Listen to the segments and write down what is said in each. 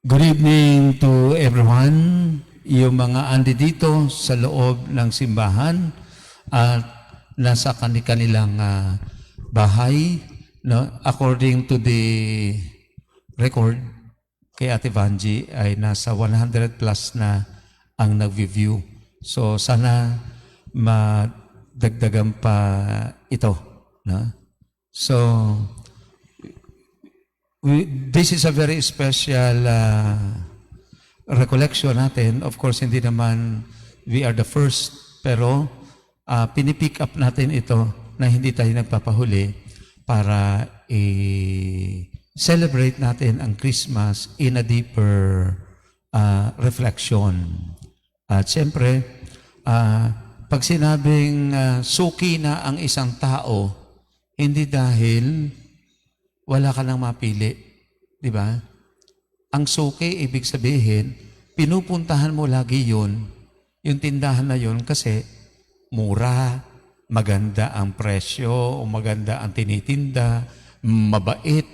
Good evening to everyone, yung mga andi dito sa loob ng simbahan at nasa kanilang bahay. No? According to the record, kay Ate Vanji ay nasa 100 plus na ang nag-view. So sana madagdagan pa ito. No? So, this is a very special recollection natin. Of course, hindi naman we are the first, pero pinipick up natin ito na hindi tayo nagpapahuli para celebrate natin ang Christmas in a deeper reflection. At siyempre, pag sinabing suki na ang isang tao, hindi dahil wala ka nang mapili. Di ba? Ang suki, ibig sabihin, pinupuntahan mo lagi yun, yung tindahan na yun, kasi mura, maganda ang presyo, o maganda ang tinitinda, mabait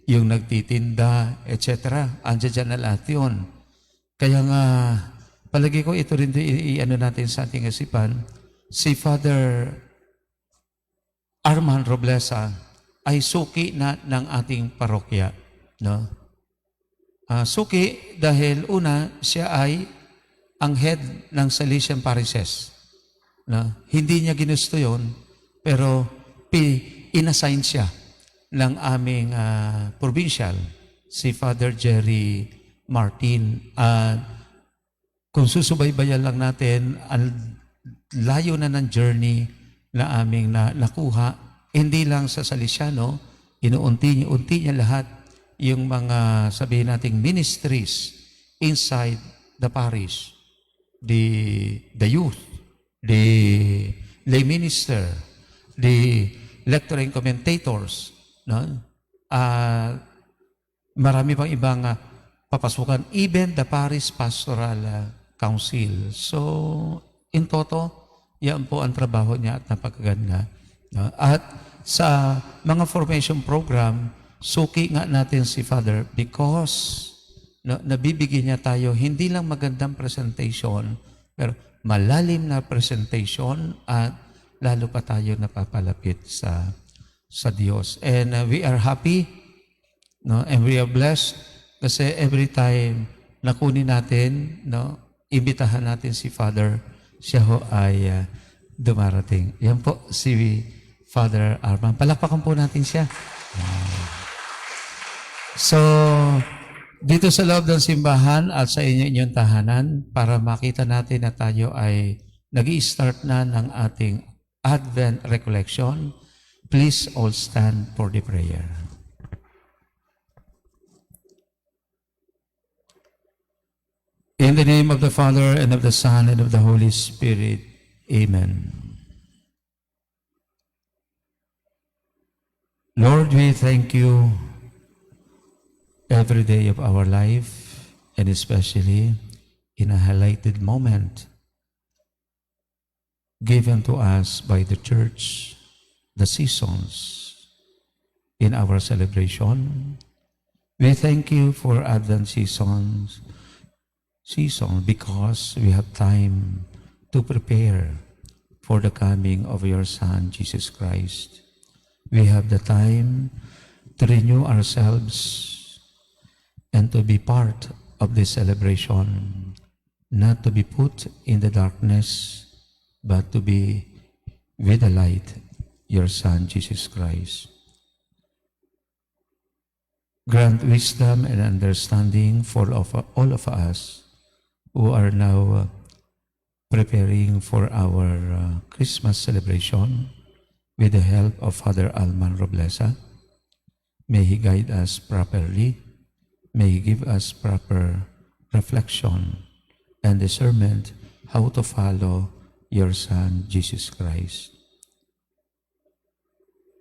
yung nagtitinda, etc. Andiyan dyan na lahat yun. Kaya nga, palagi ko ito rin i-ano natin sa ating isipan, si Father Arman Roblesa, ay suki na ng ating parokya. No? Suki dahil una, siya ay ang head ng Salesian Parishes. No? Hindi niya ginusto yon, pero inassign siya ng aming provincial, si Father Jerry Martin. Kung susubaybayan lang natin, ang layo na ng journey na aming nakuha, hindi lang sa Salesiano, inuunti niya lahat yung mga, sabihin nating, ministries inside the parish. The youth, the lay minister, the lecturing commentators, no? Marami pang ibang papasukan, even the parish pastoral council. So, in toto, yan po ang trabaho niya at napakaganda. At sa mga formation program, suki nga natin si Father because nabibigyan niya tayo hindi lang magandang presentation, pero malalim na presentation at lalo pa tayo napapalapit sa Diyos. And we are happy, no? And we are blessed kasi every time na kunin natin, no, imbitahan natin si Father, siya ho ay dumarating. Yan po si Father Arman. Palakpakan po natin siya. So, dito sa loob ng simbahan at sa inyong tahanan, para makita natin na tayo ay nag-i-start na ng ating Advent Recollection, please all stand for the prayer. In the name of the Father, and of the Son, and of the Holy Spirit. Amen. Lord, we thank you every day of our life, and especially in a highlighted moment given to us by the church, the seasons in our celebration. We thank you for Advent season because we have time to prepare for the coming of your Son, Jesus Christ. We have the time to renew ourselves and to be part of this celebration, not to be put in the darkness, but to be with the light, your Son, Jesus Christ. Grant wisdom and understanding for all of us who are now preparing for our Christmas celebration, with the help of Father Arman Roblesa. May He guide us properly. May He give us proper reflection and discernment how to follow your Son, Jesus Christ.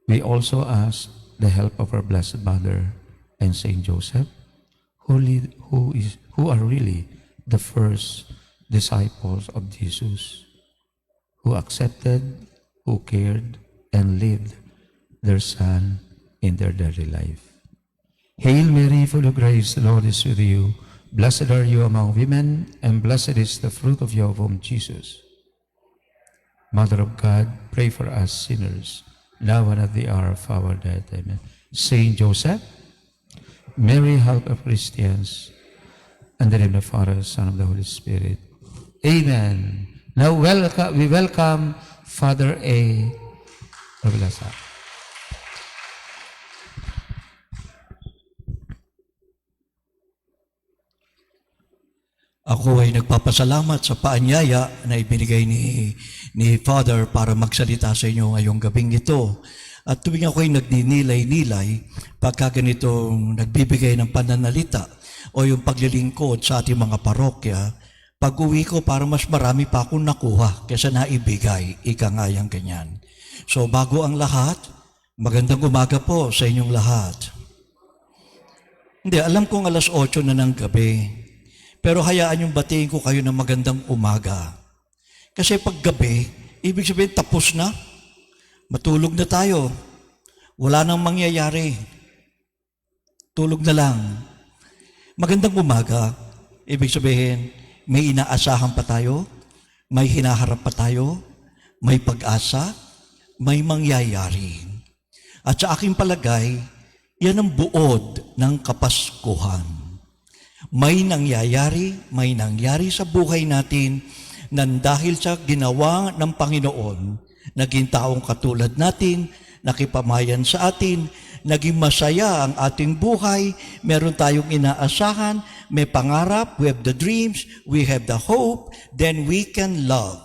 We also ask the help of our Blessed Mother and Saint Joseph, who are really the first disciples of Jesus, who accepted, who cared, and lived their Son in their daily life. Hail Mary, full of grace, the Lord is with you. Blessed are you among women, and blessed is the fruit of your womb, Jesus. Mother of God, pray for us sinners, now and at the hour of our death. Amen. Saint Joseph, Mary, help of Christians, and in the name of the Father, Son, of the Holy Spirit. Amen. Now we welcome Father A. Rabilasa. Ako ay nagpapasalamat sa paanyaya na ibinigay ni Father para magsalita sa inyo ngayong gabing ito. At tuwing ako ay nagninilay-nilay, pagka ganitong nagbibigay ng pananalita o yung paglilingkod sa ating mga parokya, pag-uwi ko para mas marami pa akong nakuha kaysa naibigay, ika nga yang ganyan. So bago ang lahat, magandang umaga po sa inyong lahat. Hindi, alam kong 8:00 na ng gabi. Pero hayaan yung batiin ko kayo ng magandang umaga. Kasi pag gabi, ibig sabihin tapos na. Matulog na tayo. Wala nang mangyayari. Tulog na lang. Magandang umaga. Ibig sabihin, may inaasahan pa tayo, may hinaharap pa tayo, may pag-asa, may mangyayari. At sa aking palagay, yan ang buod ng Kapaskuhan. May nangyari sa buhay natin nang dahil sa ginawa ng Panginoon, naging taong katulad natin, nakipamayan sa atin, naging masaya ang ating buhay, meron tayong inaasahan, may pangarap, we have the dreams, we have the hope, then we can love.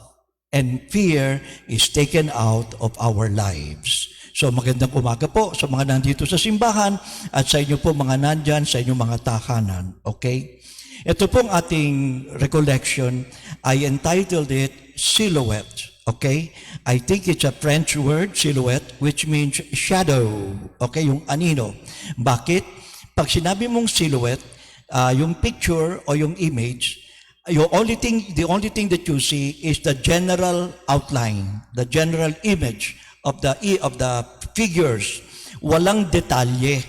And fear is taken out of our lives. So magandang umaga po sa mga nandito sa simbahan at sa inyo po mga nandyan sa inyong mga tahanan. Okay? Ito pong ating recollection, I entitled it Silhouette. Okay? I think it's a French word, silhouette, which means shadow. Okay? Yung anino. Bakit? Pag sinabi mong silhouette, yung picture o yung image, the only thing that you see is the general outline, the general image of the figures. Walang detalye.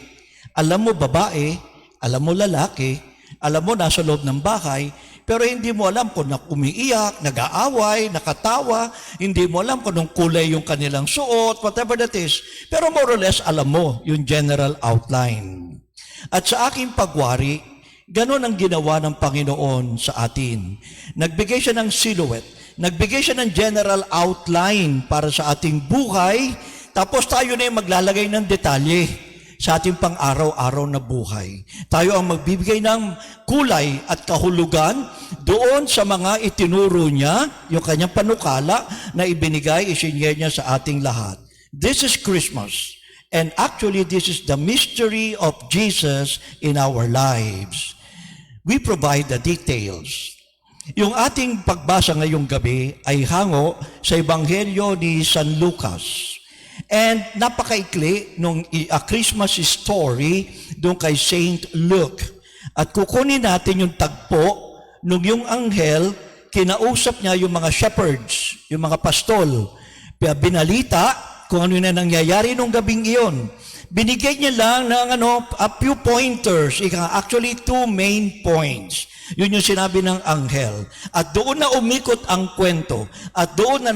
Alam mo babae, alam mo lalaki, alam mo nasa loob ng bahay, pero hindi mo alam kung umiiyak, nag-aaway, nakatawa, hindi mo alam kung anong kulay yung kanilang suot, whatever that is. Pero more or less, alam mo yung general outline. At sa aking pagwari, ganon ang ginawa ng Panginoon sa atin. Nagbigay siya ng silhouette, nagbigay siya ng general outline para sa ating buhay, tapos tayo na yung maglalagay ng detalye sa ating pang-araw-araw na buhay. Tayo ang magbibigay ng kulay at kahulugan doon sa mga itinuro niya, yung kanyang panukala na ibinigay, isinyer niya sa ating lahat. This is Christmas. And actually, this is the mystery of Jesus in our lives. We provide the details. Yung ating pagbasa ngayong gabi ay hango sa Ebanghelyo ni San Lucas. And napakaikli nung Christmas story doon kay Saint Luke. At kukunin natin yung tagpo nung yung anghel, kinausap niya yung mga shepherds, yung mga pastol. Binalita kung ano na nangyayari nung gabing iyon. Binigay niya lang ng a few pointers, actually 2 main points. Yun yung sinabi ng anghel. At doon na umikot ang kwento. At doon na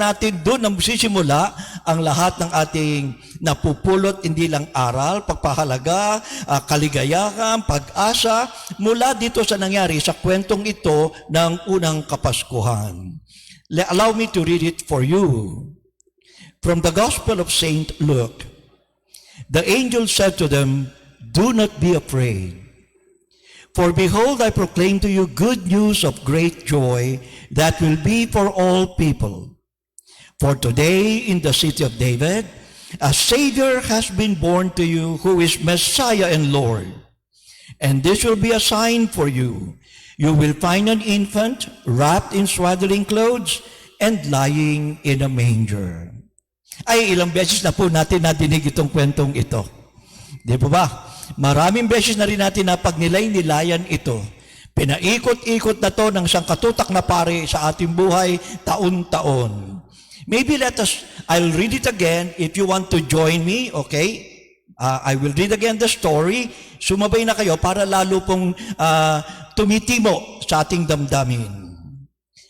magsisimula ang lahat ng ating napupulot, hindi lang aral, pagpahalaga, kaligayahan, pag-asa, mula dito sa nangyari sa kwentong ito ng unang Kapaskuhan. Allow me to read it for you. From the Gospel of Saint Luke, the angel said to them, "Do not be afraid. For behold, I proclaim to you good news of great joy that will be for all people. For today in the city of David, a Savior has been born to you who is Messiah and Lord. And this will be a sign for you. You will find an infant wrapped in swaddling clothes and lying in a manger." Ay, ilang beses na po natin nadinig itong kwentong ito. Di po ba? Maraming beses na rin natin napagnilay-nilayan ito. Pinaikot-ikot na to ng isang katutak na pare sa ating buhay taon-taon. Maybe I'll read it again if you want to join me, okay? I will read again the story. Sumabay na kayo para lalo pong tumitimo sa ating damdamin.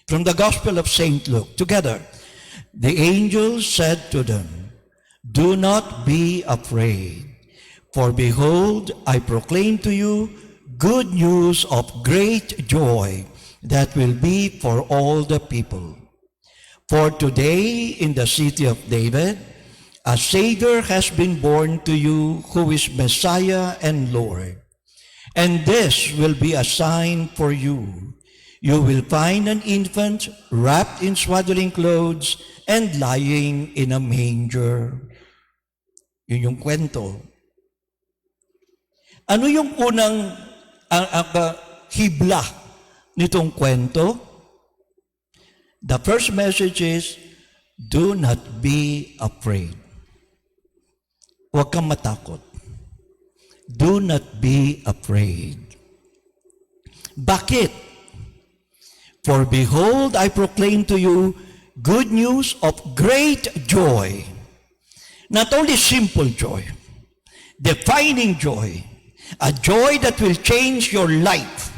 From the Gospel of St. Luke, together, the angel said to them, "Do not be afraid, for behold, I proclaim to you good news of great joy that will be for all the people. For today in the city of David, a Savior has been born to you who is Messiah and Lord. And this will be a sign for you. You will find an infant wrapped in swaddling clothes and lying in a manger." Yun yung kwento. Ano yung unang hibla nitong kwento? The first message is, do not be afraid. Huwag kang matakot. Do not be afraid. Bakit? For behold, I proclaim to you good news of great joy. Not only simple joy, defining joy, a joy that will change your life.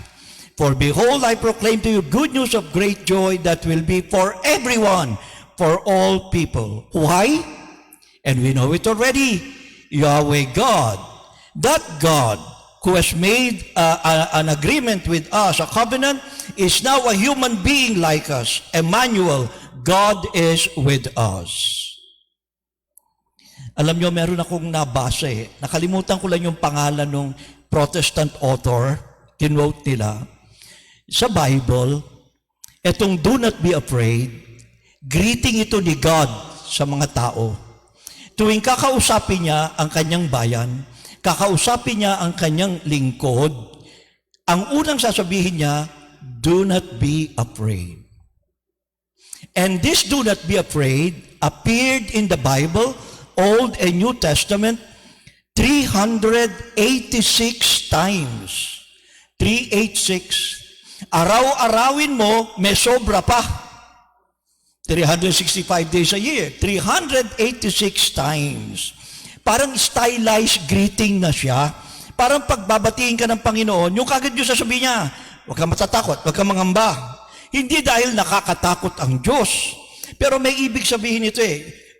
For behold, I proclaim to you good news of great joy that will be for everyone, for all people. Why? And we know it already. Yahweh God, that God who has made an agreement with us, a covenant, is now a human being like us. Emmanuel, God is with us. Alam nyo, meron akong nabasa Nakalimutan ko lang yung pangalan ng Protestant author, kinwote nila. Sa Bible, etong do not be afraid, greeting ito ni God sa mga tao. Tuwing kakausapin niya ang kanyang bayan, kakausapin niya ang kanyang lingkod, ang unang sasabihin niya, do not be afraid. And this do not be afraid appeared in the Bible, Old and New Testament, 386 times. 386. Araw-arawin mo, may sobra pa. 365 days a year. 386 times. Parang stylized greeting na siya. Parang pagbabatiin ka ng Panginoon, yung kagad yung sasabihin niya, huwag kang matatakot, huwag kang mangamba. Hindi dahil nakakatakot ang Diyos. Pero may ibig sabihin ito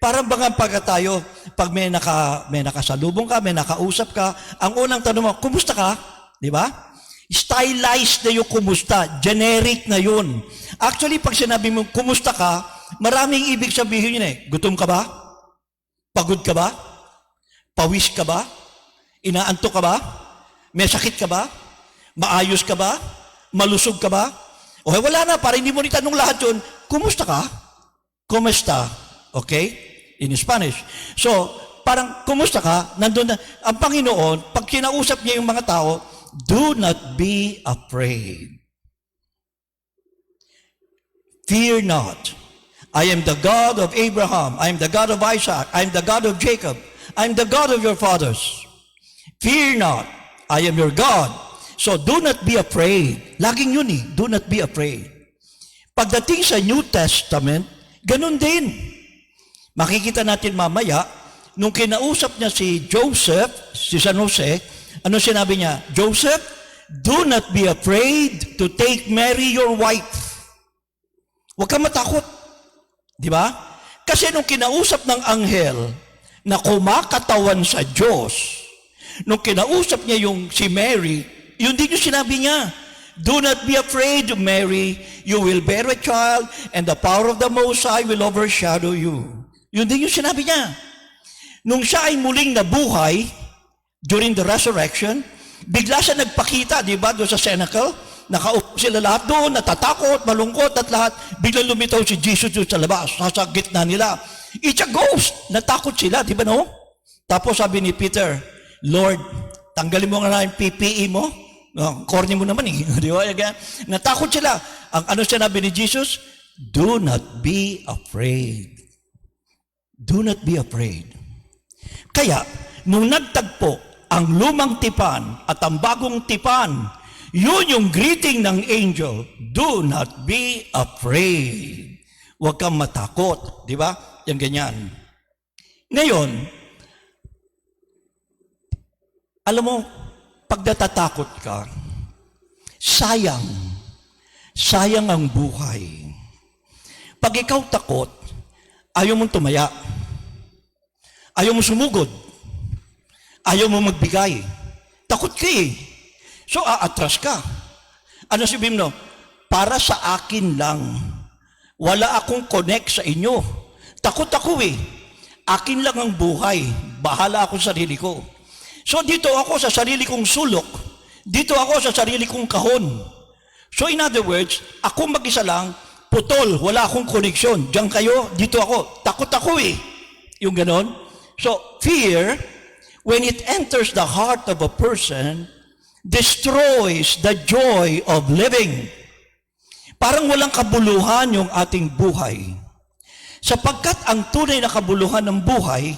Parang bang pag tayo, pag may nakasalubong ka, may nakausap ka, ang unang tanong mo, kumusta ka? Di ba? Stylized na yung kumusta. Generic na yun. Actually, pag sinabi mo, kumusta ka, maraming ibig sabihin yun Gutom ka ba? Pagod ka ba? Pawis ka ba? Inaantok ka ba? May sakit ka ba? Maayos ka ba? Malusog ka ba? Okay, wala na. Para hindi mo nitanong lahat yun, kumusta ka? Kumusta? Okay? In Spanish. So, parang, kumusta ka? Nandun na. Ang Panginoon, pag kinausap niya yung mga tao, do not be afraid. Fear not. I am the God of Abraham. I am the God of Isaac. I am the God of Jacob. I am the God of your fathers. Fear not. I am your God. So, do not be afraid. Laging yun do not be afraid. Pagdating sa New Testament, ganun din. Makikita natin mamaya, nung kinausap niya si Joseph, si San Jose, ano sinabi niya? Joseph, do not be afraid to take Mary your wife. Huwag kang matakot. Di ba? Kasi nung kinausap ng anghel na kumakatawan sa Diyos, nung kinausap niya yung si Mary, yun din yung sinabi niya. Do not be afraid, Mary. You will bear a child, and the power of the Most High will overshadow you. Yun din yung sinabi niya. Nung siya ay muling nabuhay, during the resurrection, bigla siya nagpakita, di ba, doon sa cenacle, nakaupo sila lahat doon, natatakot, malungkot at lahat, biglang lumitaw si Jesus doon sa labas, sa gitna nila. It's a ghost. Natakot sila, di ba no? Tapos sabi ni Peter, Lord, tanggalin mo nga na yung PPE mo. Corny mo naman di ba? Natakot sila. Ang ano sinabi ni Jesus? Do not be afraid. Do not be afraid. Kaya, nung nagtagpo ang lumang tipan at ang bagong tipan, yun yung greeting ng angel, do not be afraid. Huwag kang matakot. Di ba? Yan ganyan. Ngayon, alam mo, pag natatakot ka, sayang. Sayang ang buhay. Pag ikaw takot, ayaw mong tumaya. Ayaw mong sumugod. Ayaw mong magbigay. Takot ka eh. So, aatras ka. Ano sabihin mo? Para sa akin lang. Wala akong connect sa inyo. Takot ako eh. Akin lang ang buhay. Bahala ako sa sarili ko. So, dito ako sa sarili kong sulok. Dito ako sa sarili kong kahon. So, in other words, ako mag-isa lang, putol, wala akong koneksyon. Diyan kayo, dito ako. Takot ako eh. Yung ganon. So, fear, when it enters the heart of a person, destroys the joy of living. Parang walang kabuluhan yung ating buhay. Sapagkat ang tunay na kabuluhan ng buhay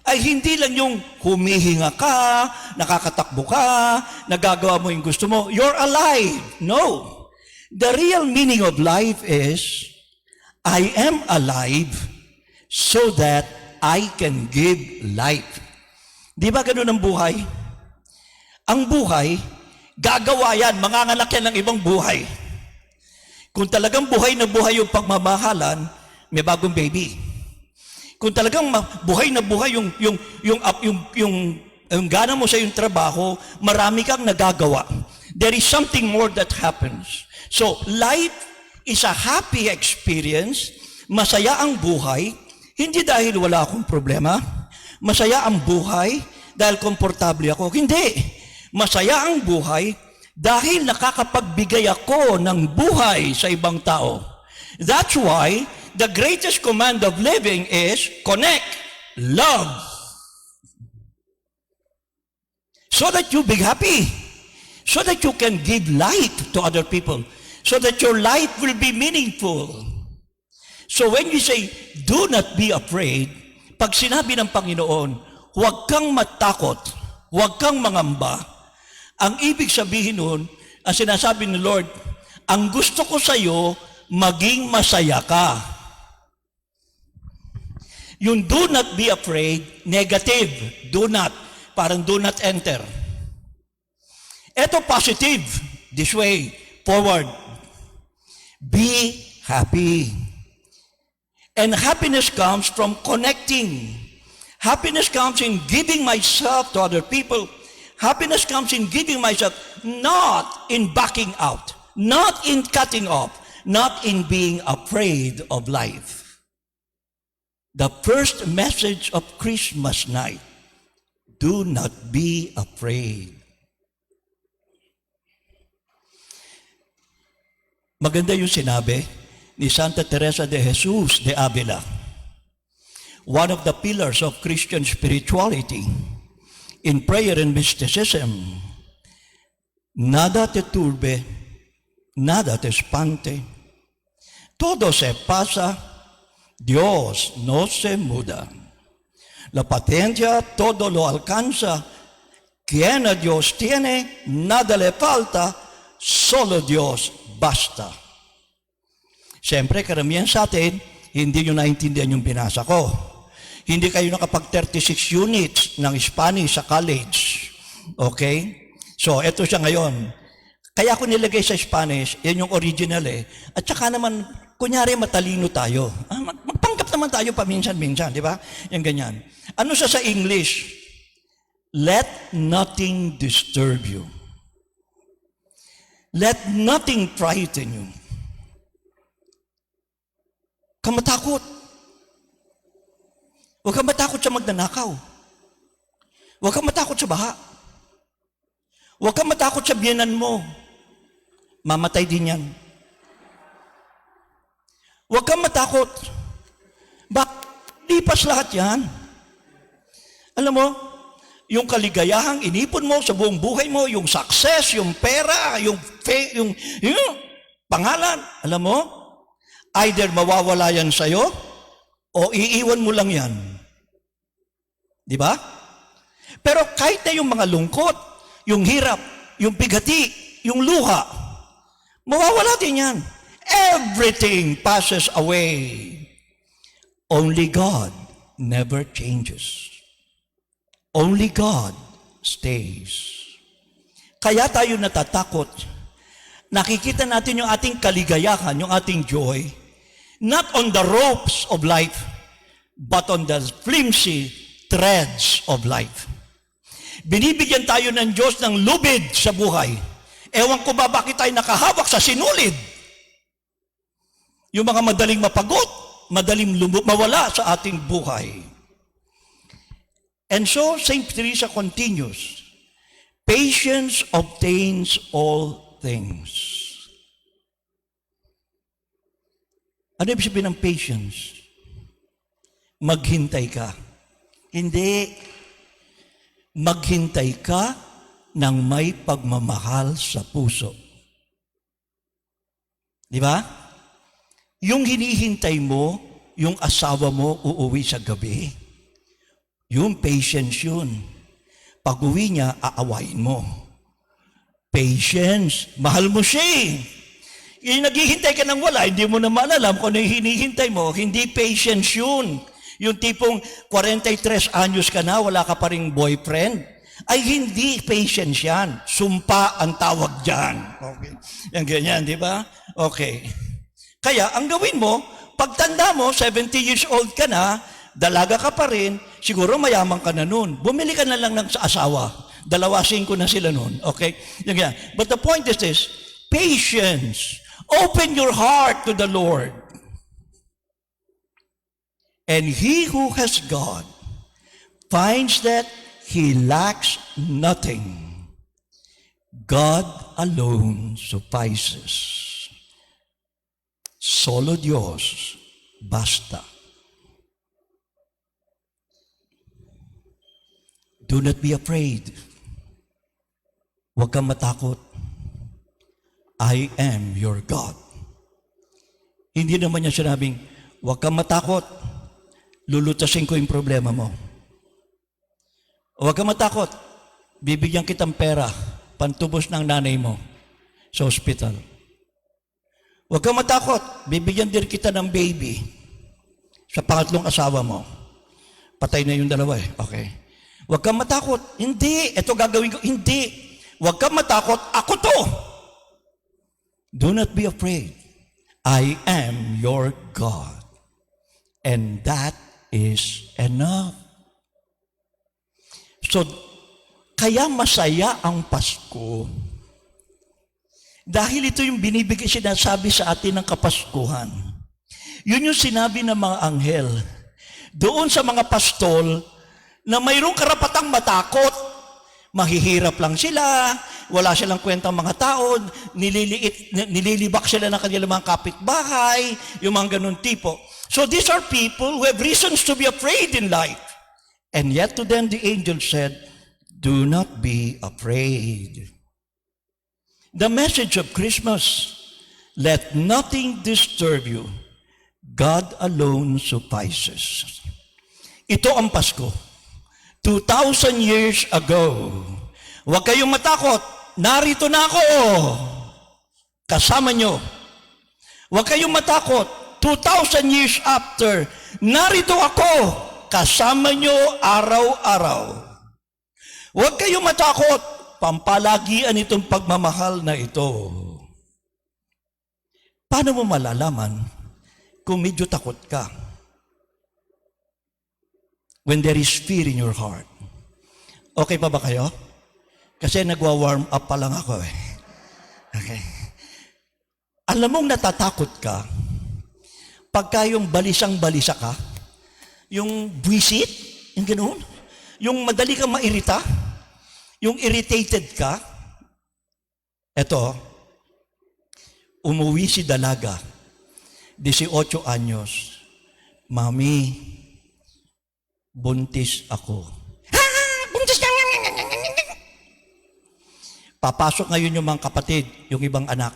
ay hindi lang yung humihinga ka, nakakatakbo ka, nagagawa mo yung gusto mo. You're alive. No. The real meaning of life is, I am alive so that I can give life. Di ba ganun ang buhay? Ang buhay, gagawa yan, manganganak yan ng ibang buhay. Kung talagang buhay na buhay yung pagmamahalan, may bagong baby. Kung talagang buhay na buhay yung gana mo sa yung trabaho, marami kang nagagawa. There is something more that happens. So, life is a happy experience. Masaya ang buhay, hindi dahil wala akong problema. Masaya ang buhay dahil komportable ako. Hindi. Masaya ang buhay dahil nakakapagbigay ako ng buhay sa ibang tao. That's why the greatest command of living is connect, love. So that you be happy. So that you can give life to other people. So that your life will be meaningful. So when you say, do not be afraid, pag sinabi ng Panginoon, huwag kang matakot, huwag kang mangamba, ang ibig sabihin nun, ang sinasabi ni Lord, ang gusto ko sa iyo, maging masaya ka. Yung do not be afraid, negative, do not, parang do not enter. Ito positive, this way, forward. Be happy. And happiness comes from connecting. Happiness comes in giving myself to other people. Happiness comes in giving myself, not in backing out, not in cutting off, not in being afraid of life. The first message of Christmas night, do not be afraid. Maganda yung sinabi ni Santa Teresa de Jesus de Avila. One of the pillars of Christian spirituality in prayer and mysticism. Nada te turbe, nada te espante. Todo se pasa, Dios no se muda. La paciencia todo lo alcanza. Quien a Dios tiene, nada le falta, solo Dios basta. Siyempre, karamihan sa atin, hindi nyo naintindihan yung binasa ko. Hindi kayo nakapag 36 units ng Spanish sa college. Okay? So, eto siya ngayon. Kaya ako nilagay sa Spanish, yan yung original eh. At saka naman, kunyari matalino tayo. Magpanggap naman tayo paminsan-minsan, di ba? Yung ganyan. Ano siya sa English? Let nothing disturb you. Let nothing frighten you. Huwag kang matakot. Huwag kang matakot sa magnanakaw. Huwag kang matakot sa baha. Huwag kang matakot sa biyenan mo. Mamatay din yan. Huwag kang matakot. Lipas lahat yan. Alam mo, yung kaligayahang inipon mo sa buong buhay mo, yung success, yung pera, yung pangalan, alam mo, either mawawala yan sa'yo, o iiwan mo lang yan. Di ba? Pero kahit na yung mga lungkot, yung hirap, yung bigati, yung luha, mawawala din yan. Everything passes away. Only God never changes. Only God stays. Kaya tayo natatakot. nakikita natin yung ating kaligayahan, yung ating joy, not on the ropes of life, but on the flimsy threads of life. Binibigyan tayo ng Diyos ng lubid sa buhay. Ewan ko ba bakit tayo nakahawak sa sinulid? Yung mga madaling mapagod, madaling mawala sa ating buhay. And so, St. Teresa continues, patience obtains all things. Ano ibig sabihin ng patience? Maghintay ka. Hindi. Maghintay ka ng may pagmamahal sa puso. Di ba? Yung hinihintay mo, yung asawa mo uuwi sa gabi, yung patience yun. Pag-uwi niya, aawain mo. Patience. Mahal mo siya eh. Yung naghihintay ka ng wala, hindi mo naman alam kung ano yung hinihintay mo. Hindi patience yun. Yung tipong 43 anyos ka na, wala ka pa ring boyfriend, ay hindi patience yan. Sumpa ang tawag dyan. Okay. Yan ganyan, di ba? Okay. Kaya, ang gawin mo, pagtanda mo, 70 years old ka na, dalaga ka pa rin, siguro mayaman ka na nun. Bumili ka na lang ng asawa. 2-5 na sila nun. Okay? Yan ganyan. But the point is this, patience. Open your heart to the Lord. And he who has God finds that he lacks nothing. God alone suffices. Solo Dios basta. Do not be afraid. Huwag kang matakot. I am your God. Hindi naman niya sinabing, huwag kang matakot. Lulutasin ko yung problema mo. Huwag kang matakot. Bibigyan kitang pera, pantubos ng nanay mo sa ospital. Huwag kang matakot. Bibigyan din kita ng baby sa pangatlong asawa mo. Patay na yung dalawa eh. Okay. Huwag kang matakot. Hindi. Ito gagawin ko. Hindi. Huwag kang matakot. Ako to. Do not be afraid. I am your God. And that is enough. So, kaya masaya ang Pasko. Dahil ito yung binibigay, sinasabi sa atin ng Kapaskuhan. Yun yung sinabi ng mga anghel. Doon sa mga pastol, na mayroong karapatang matakot. Mahihirap lang sila, wala silang kwentang mga tao, nililibak sila ng kanilang mga kapitbahay, yung mga ganun tipo. So these are people who have reasons to be afraid in life. And yet to them the angel said, do not be afraid. The message of Christmas, let nothing disturb you. God alone suffices. Ito ang Pasko. 2,000 years ago. Huwag kayong matakot. Narito na ako. Kasama nyo. Huwag kayong matakot. 2,000 years after, narito ako. Kasama nyo araw-araw. Huwag kayong matakot. Pampalagian itong pagmamahal na ito. Paano mo malalaman kung medyo takot ka? When there is fear in your heart. Okay pa ba kayo? Kasi nagwa-warm up pa lang ako eh. Okay. Alam mong natatakot ka pagka yung balisang-balisa ka, yung buwisit, yung ganoon, yung madali kang mairita, yung irritated ka. Eto, umuwi si dalaga, 18 anyos, Mami, buntis ako. Buntis ka! Papasok ngayon yung mga kapatid, yung ibang anak.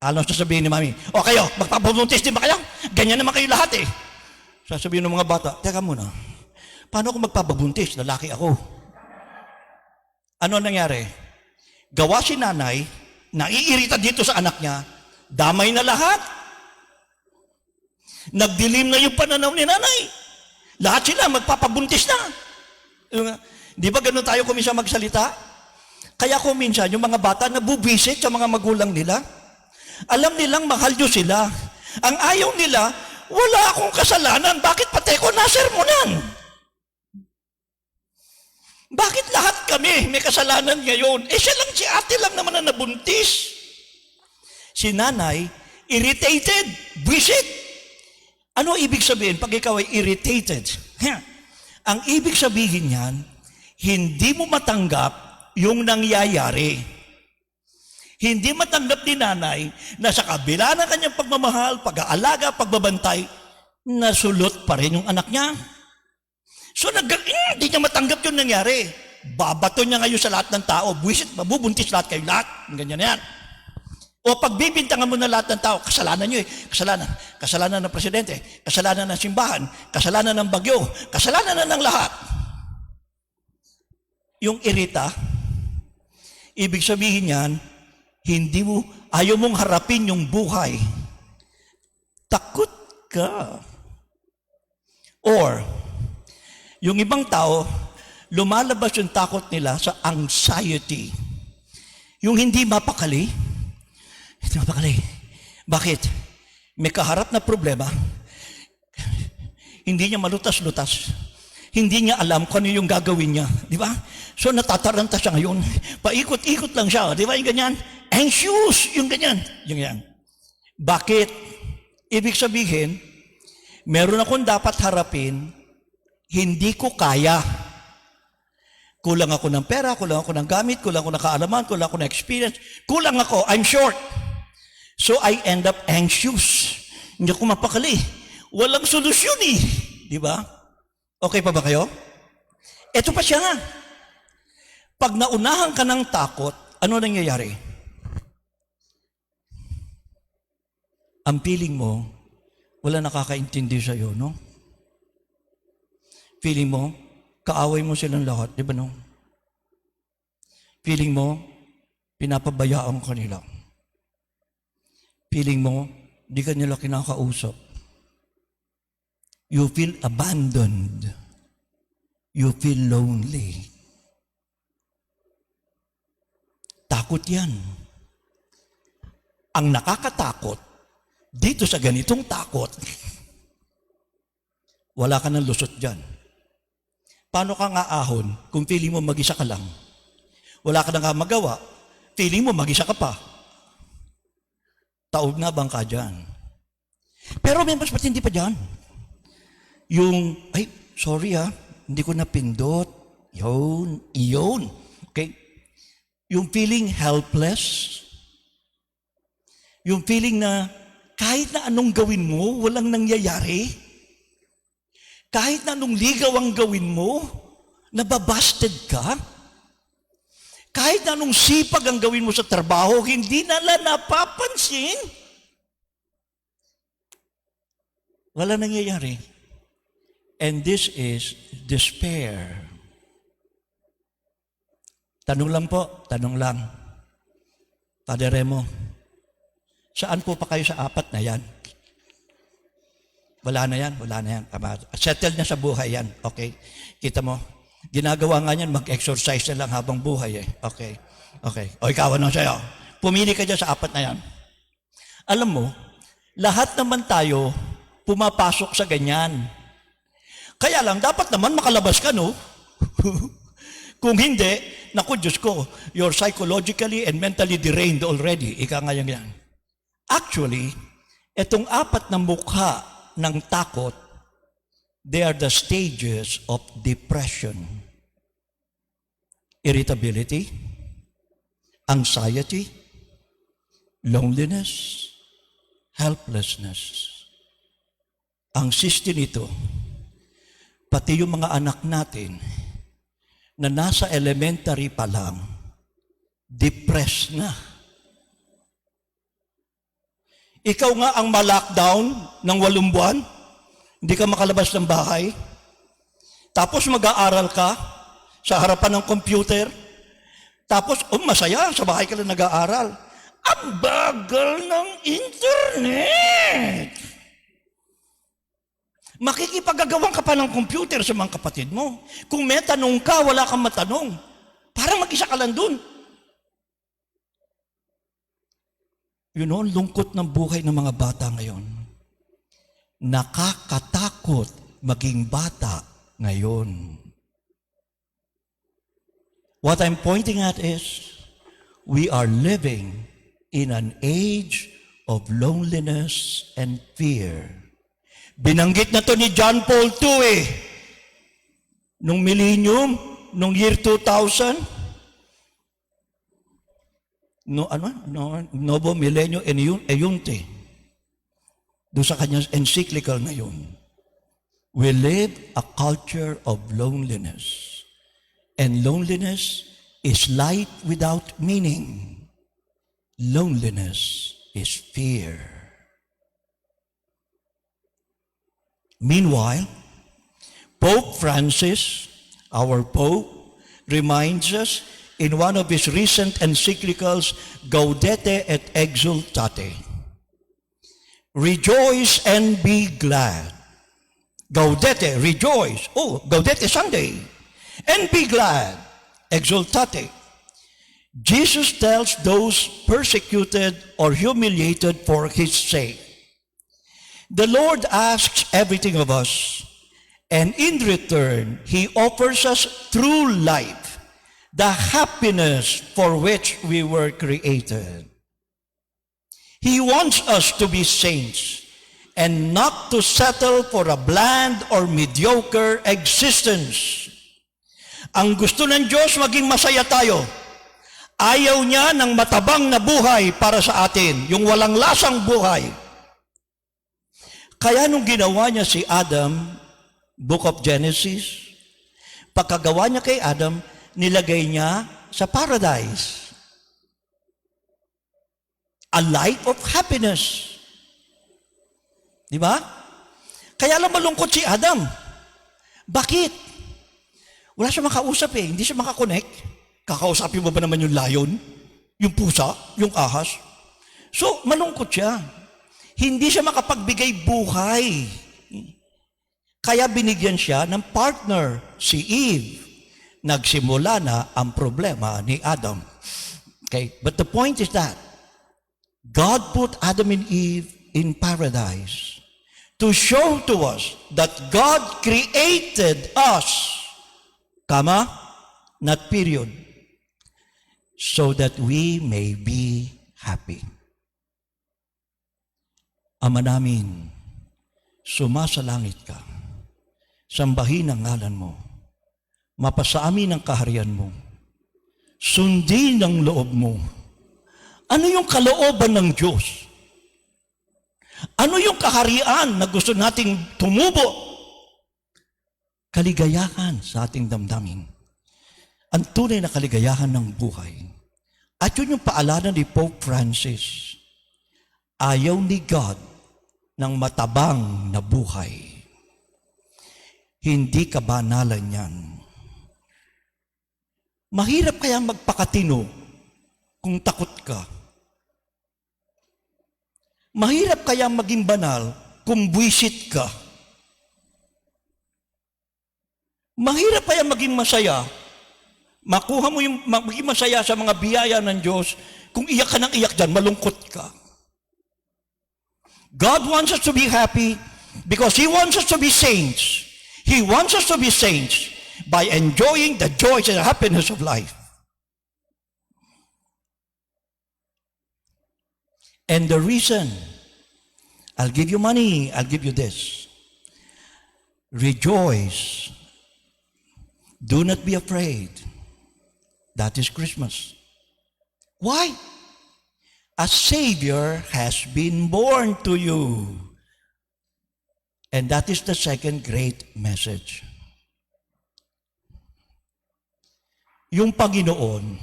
Alam sasabihin ni Mami, o kayo, magpapabuntis din ba kayo? Ganyan naman kayo lahat eh. Sasabihin ng mga bata, teka muna, paano ako magpapabuntis? Lalaki ako. Ano nangyari? Gawa si nanay, naiirita dito sa anak niya, damay na lahat. Nagdilim na yung pananaw ni nanay. Lahat sila magpapabuntis na. Di ba ganun tayo kumisa magsalita? Kaya kung minsan, yung mga bata nabubisit sa mga magulang nila, alam nilang mahal nyo sila. Ang ayaw nila, wala akong kasalanan. Bakit pati ko nasermonan? Bakit lahat kami may kasalanan ngayon? Siya lang, si ate lang naman na nabuntis. Si nanay, irritated, visit. Ano ibig sabihin pag ikaw ay irritated? Ang ibig sabihin niyan, hindi mo matanggap yung nangyayari. Hindi matanggap ni nanay na sa kabila ng kanyang pagmamahal, pag-aalaga, pagbabantay, nasulot pa rin yung anak niya. So, hindi niya matanggap yung nangyari. Babato niya ngayon sa lahat ng tao. Buwisit, mabubuntis lahat kayo, lahat. Ganyan na yan. O pagbibintangan mo na lahat ng tao, kasalanan nyo eh. Kasalanan. Kasalanan ng presidente, kasalanan ng simbahan, kasalanan ng bagyo, kasalanan na ng lahat. Yung irita, ibig sabihin yan, ayaw mong harapin yung buhay. Takot ka. Or, yung ibang tao, lumalabas yung takot nila sa anxiety. Yung hindi mapakali. Hindi mapakali. Bakit? May kaharap na problema. Hindi niya malutas-lutas. Hindi niya alam kung ano yung gagawin niya. Di ba? So natataranta siya ngayon. Paikot-ikot lang siya. Di ba yung ganyan? Anxious. Yung ganyan. Yung ganyan. Bakit? Ibig sabihin, meron akong dapat harapin, hindi ko kaya. Kulang ako ng pera, kulang ako ng gamit, kulang ako ng kaalaman, kulang ako ng experience, kulang ako, I'm short. So I end up anxious. Hindi ako mapakali. Walang solusyon eh. Di ba? Okay pa ba kayo? Ito pa siya. Pag naunahan ka ng takot, ano nangyayari? Ang feeling mo, wala nakakaintindi sa'yo, no? Feeling mo, kaaway mo silang lahat, di ba no? Feeling mo, pinapabayaan ka nila. Feeling mo, di ka nila kinakausap. You feel abandoned. You feel lonely. Takot yan. Ang nakakatakot, dito sa ganitong takot, wala ka ng lusot dyan. Paano ka nga ahon kung feeling mo mag-isa ka lang? Wala ka na nga magawa, feeling mo mag-isa ka pa. Taob na bang ka dyan? Pero may mas matindi pa dyan. Yung, sorry hindi ko napindot. Iyon. Okay? Yung feeling helpless. Yung feeling na kahit na anong gawin mo, walang nangyayari. Kahit na anong ligaw ang gawin mo, nababasted ka. Kahit na anong sipag ang gawin mo sa trabaho, hindi nila napapansin. Wala nangyayari. And this is despair. Tanong lang po, tanong lang. Padre Remo, saan po pa kayo sa apat na yan? Wala na yan. Settled na sa buhay yan. Okay? Kita mo? Ginagawa nga yan, mag-exercise na lang habang buhay eh. Okay. O ikaw, ano sa'yo? Pumili ka dyan sa apat na yan. Alam mo, lahat naman tayo pumapasok sa ganyan. Kaya lang, dapat naman makalabas ka, no? Kung hindi, naku, Diyos ko, you're psychologically and mentally deranged already. Ika nga yan. Actually, itong apat na mukha ng takot, they are the stages of depression. Irritability, anxiety, loneliness, helplessness. Ang siste nito, pati yung mga anak natin na nasa elementary pa lang, depressed na. Ikaw nga ang ma-lockdown ng 8 buwan, hindi ka makalabas ng bahay, tapos mag-aaral ka sa harapan ng computer, tapos masaya, sa bahay ka lang nag-aaral. Ang bagal ng internet! Makikipagagawan ka pa ng computer sa mga kapatid mo. Kung may tanong ka, wala kang matanong. Parang mag-isa ka lang dun. Lungkot ng buhay ng mga bata ngayon. Nakakatakot maging bata ngayon. What I'm pointing at is, we are living in an age of loneliness and fear. Binanggit na to ni John Paul II nung millennium, nung year 2000, Novo Milenio Eunte, doon sa kanyang encyclical na yun. We live a culture of loneliness. And loneliness is light without meaning. Loneliness is fear. Meanwhile, Pope Francis, our Pope, reminds us in one of his recent encyclicals, Gaudete et Exultate. Rejoice and be glad. Gaudete, rejoice. Oh, Gaudete Sunday. And be glad. Exultate. Jesus tells those persecuted or humiliated for his sake, the Lord asks everything of us, and in return, he offers us through life the happiness for which we were created. He wants us to be saints and not to settle for a bland or mediocre existence. Ang gusto ng Diyos, maging masaya tayo. Ayaw niya ng matabang na buhay para sa atin, yung walang lasang buhay. Kaya nung ginawa niya si Adam, Book of Genesis, pagkagawa niya kay Adam, nilagay niya sa paradise. A life of happiness. Di ba? Kaya lang malungkot si Adam. Bakit? Wala siya makausap hindi siya makakonect. Kakausapin mo ba naman yung lion? Yung pusa? Yung ahas? So, malungkot siya. Hindi siya makapagbigay buhay. Kaya binigyan siya ng partner, si Eve. Nagsimula na ang problema ni Adam. Okay? But the point is that God put Adam and Eve in paradise to show to us that God created us, comma, not period, so that we may be happy. Ama namin, sumasalangit ka, sambahin ang ngalan mo, mapasa amin ang kaharian mo, sundin ang loob mo. Ano yung kalooban ng Diyos? Ano yung kaharian na gusto nating tumubo? Kaligayahan sa ating damdamin. Ang tunay na kaligayahan ng buhay. At yun yung paalala ni Pope Francis. Ayaw ni God ng matabang na buhay. Hindi kabanalan yan. Mahirap kaya magpakatino kung takot ka. Mahirap kaya maging banal kung buwisit ka. Mahirap kaya maging masaya, makuha mo yung maging masaya sa mga biyaya ng Diyos, kung iyak ka ng iyak dyan, malungkot ka. God wants us to be happy because He wants us to be saints. He wants us to be saints by enjoying the joys and happiness of life. And the reason, I'll give you money, I'll give you this. Rejoice. Do not be afraid. That is Christmas. Why? A Savior has been born to you. And that is the second great message. Yung Panginoon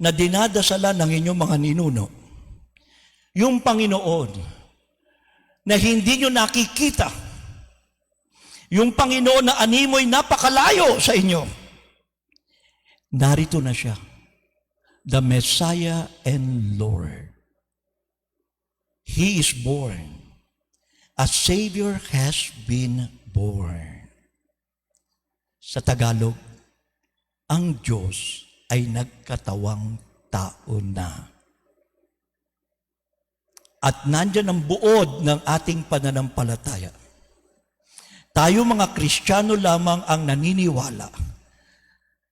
na dinadasalan ng inyong mga ninuno, yung Panginoon na hindi nyo nakikita, yung Panginoon na animoy napakalayo sa inyo, narito na siya, the Messiah and Lord. He is born. A Savior has been born. Sa Tagalog, ang Diyos ay nagkatawang tao na. At nandyan ang buod ng ating pananampalataya. Tayo mga Kristiyano lamang ang naniniwala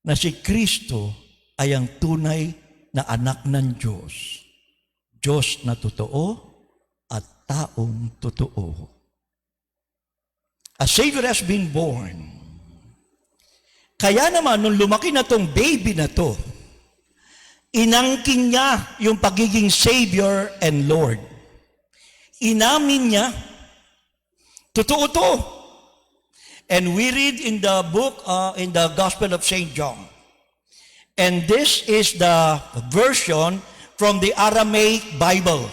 na si Kristo ay ang tunay na anak ng Diyos. Diyos na totoo at taong totoo. A Savior has been born. Kaya naman, nung lumaki na tong baby na to, inangkin niya yung pagiging Savior and Lord. Inamin niya, totoo to. And we read in the book, in the Gospel of St. John. And this is the version from the Aramaic Bible.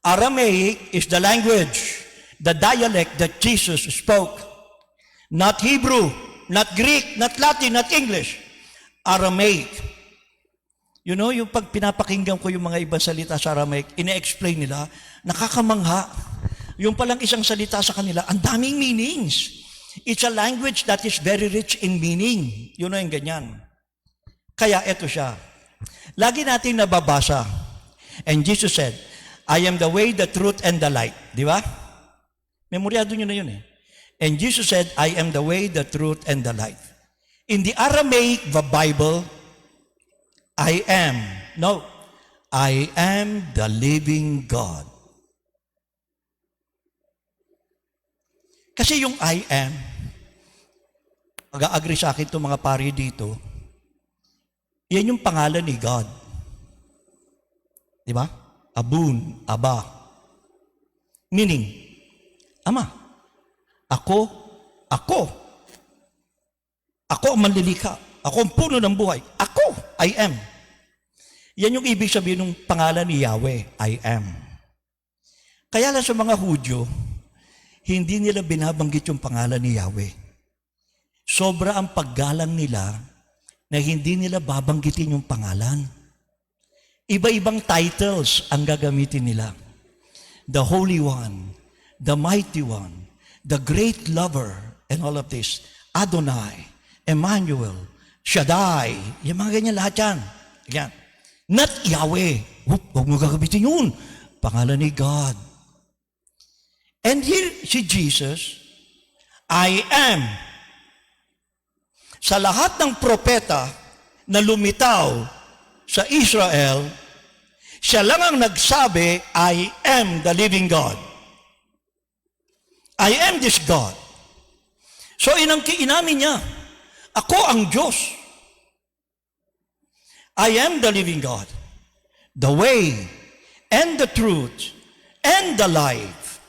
Aramaic is the language, the dialect that Jesus spoke. Not Hebrew, not Greek, not Latin, not English. Aramaic. You know, yung pag pinapakinggan ko yung mga ibang salita sa Aramaic, ine-explain nila, nakakamangha. Yung palang isang salita sa kanila, ang daming meanings. It's a language that is very rich in meaning. You know yung ganyan. Kaya eto siya. Lagi natin nababasa. And Jesus said, I am the way, the truth, and the light. Di ba? Memoryado nyo na yun eh. And Jesus said, I am the way, the truth, and the light. In the Aramaic Bible, I am the living God. Kasi yung I am, mag-agree sa akin itong mga pari dito, yan yung pangalan ni God. Di ba? Abun, Aba. Meaning, Ama. Ako ang manlilikha. Ako ang puno ng buhay. Ako, I am. Yan yung ibig sabihin ng pangalan ni Yahweh, I am. Kaya lang sa mga Hudyo, hindi nila binabanggit yung pangalan ni Yahweh. Sobra ang paggalang nila na hindi nila babanggitin yung pangalan. Iba-ibang titles ang gagamitin nila. The Holy One, the Mighty One, the Great Lover, and all of this. Adonai, Emmanuel, Shaddai, yung mga ganyan lahat yan. Yan. Not Yahweh. Huwag mo gagamitin yun. Pangalan ni God. And here si Jesus, I am. Sa lahat ng propeta na lumitaw sa Israel, siya lang ang nagsabi, I am the living God. I am this God. So inamin niya, ako ang Diyos. I am the living God, the way, and the truth, and the life.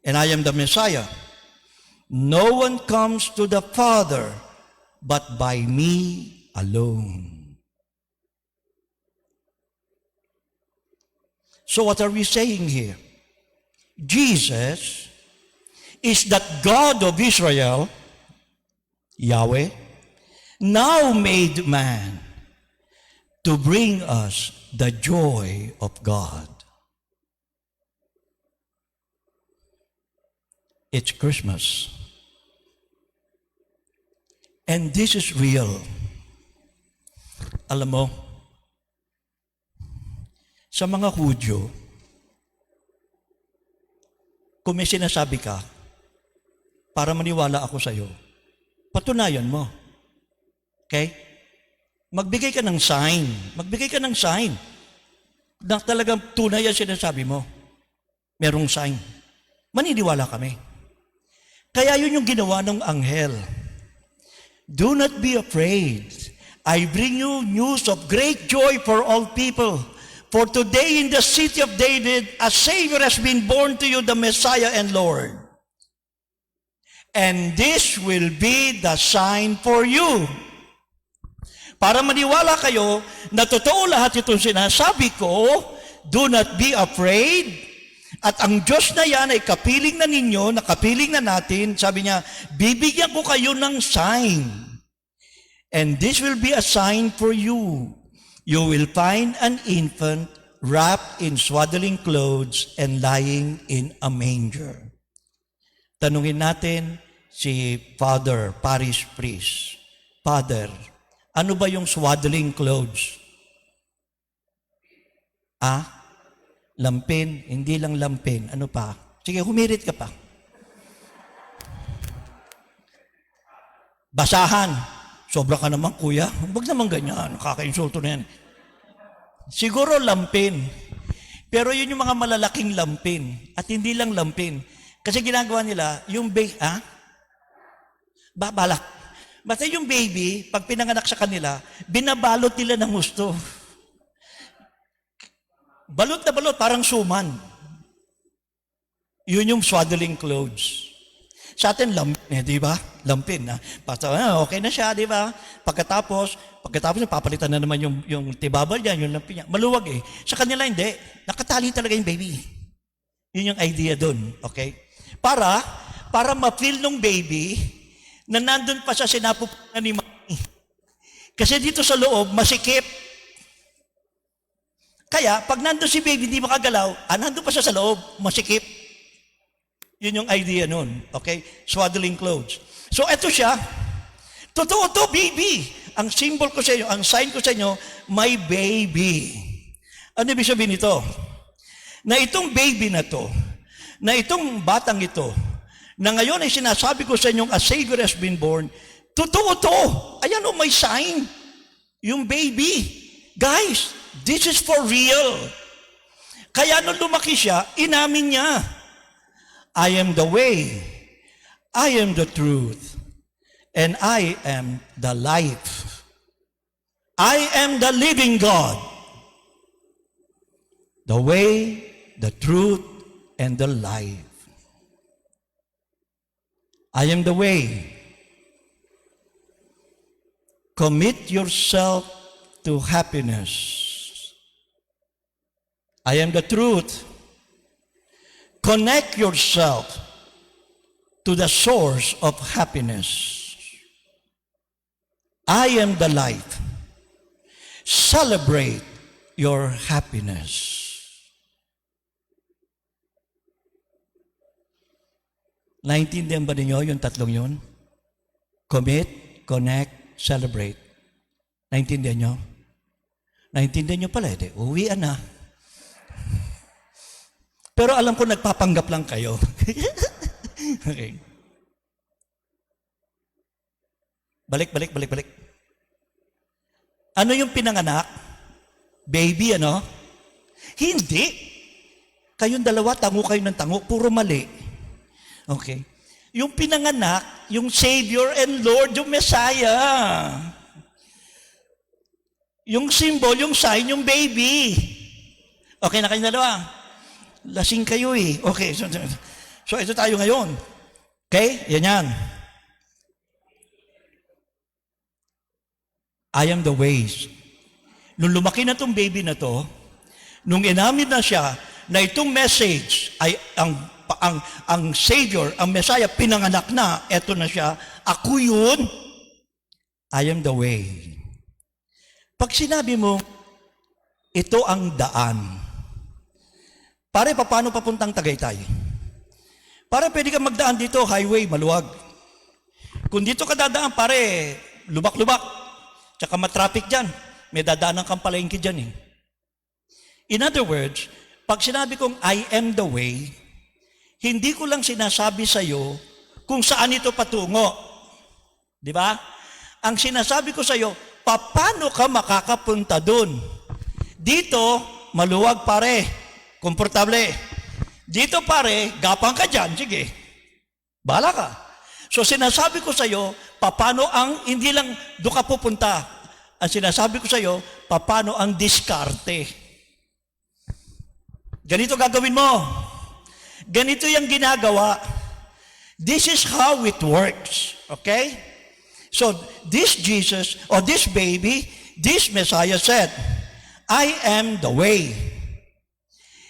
And I am the Messiah. No one comes to the Father but by me alone. So what are we saying here? Jesus is that God of Israel, Yahweh, now made man to bring us the joy of God. It's Christmas. And this is real. Alam mo, sa mga Hudyo, kung may sinasabi ka, para maniwala ako sa iyo, patunayan mo. Okay? Magbigay ka ng sign. Magbigay ka ng sign. Na talagang tunay ang sinasabi mo. Merong sign. Maniniwala kami. Kaya yun yung ginawa ng anghel. Do not be afraid. I bring you news of great joy for all people. For today in the city of David, a Savior has been born to you, the Messiah and Lord. And this will be the sign for you. Para maniwala kayo na totoo lahat itong sinasabi ko, do not be afraid. At ang Diyos na yan ay kapiling na ninyo, nakapiling na natin, sabi niya, bibigyan ko kayo ng sign. And this will be a sign for you. You will find an infant wrapped in swaddling clothes and lying in a manger. Tanungin natin si Father, Parish Priest. Father, ano ba yung swaddling clothes? Lampin, hindi lang lampin. Ano pa? Sige, humirit ka pa. Basahan. Sobra ka naman, kuya. Huwag naman ganyan. Nakaka-insulto na yan. Siguro lampin. Pero yun yung mga malalaking lampin. At hindi lang lampin. Kasi ginagawa nila, yung balak. Basta yung baby, pag pinanganak sa kanila, binabalot nila ng gusto. Balot na balot, parang suman. Yun yung swaddling clothes. Sa atin, lampin, di ba? Lampin, na. Basta, okay na siya, di ba? Pagkatapos, papalitan na naman yung tibabal niya, yung lampin niya. Maluwag eh. Sa kanila, hindi. Nakatali talaga yung baby. Yun yung idea dun, okay? Para ma-feel nung baby na nandun pa sa sinapupunan ni mami. Kasi dito sa loob, masikip. Kaya, pag nandun si baby, hindi makagalaw, nandun pa siya sa loob, masikip. Yun yung idea nun. Okay? Swaddling clothes. So, eto siya. Totoo to, baby. Ang symbol ko sa inyo, ang sign ko sa inyo, my baby. Ano ibig sabihin nito? Na itong baby na to, na itong batang ito, na ngayon ay sinasabi ko sa inyong a Savior has been born, totoo to. Ayan o, may sign. Yung baby. Guys, this is for real. Kaya nung lumaki siya, inamin niya, I am the way, I am the truth, and I am the life. I am the living God. The way, the truth, and the life. I am the way. Commit yourself to happiness. I am the truth. Connect yourself to the source of happiness. I am the light. Celebrate your happiness. Naintindihan ba ninyo yung tatlong yun? Commit, connect, celebrate. Naintindihan nyo? Naintindihan nyo pala, uwian na. Pero alam ko, nagpapanggap lang kayo. Okay. Balik. Ano yung pinanganak? Baby, ano? Hindi. Kayong dalawa, tango kayo ng tango. Puro mali. Okay. Yung pinanganak, yung Savior and Lord, yung Messiah. Yung symbol, yung sign, yung baby. Okay na kayong dalawa? Lasing kayo eh. Okay, so ito tayo ngayon. Okay? Yan. I am the ways. Nung lumaki na tong baby na to, nung inamin na siya na itong message ay ang Savior, ang Messiah, pinanganak na, eto na siya, ako yun, I am the way. Pag sinabi mo, ito ang daan. Pare, paano papuntang Tagaytay? Pare, pwede ka magdaan dito, highway, maluwag. Kung dito ka dadaan, pare, lubak-lubak. Tsaka matraffic dyan. May dadaan ng palengke dyan eh. In other words, pag sinabi kong I am the way, hindi ko lang sinasabi sa iyo kung saan ito patungo. Di ba? Ang sinasabi ko sa iyo, paano ka makakapunta dun? Dito, maluwag pare. Komportable. Dito pare, gapang ka dyan. Sige. Bahala ka. So sinasabi ko sa iyo, paano ang, hindi lang doon ka pupunta. Ang sinasabi ko sa iyo, paano ang diskarte. Ganito gagawin mo. Ganito yung ginagawa. This is how it works. Okay? So, this Jesus, or this baby, this Messiah said, I am the way.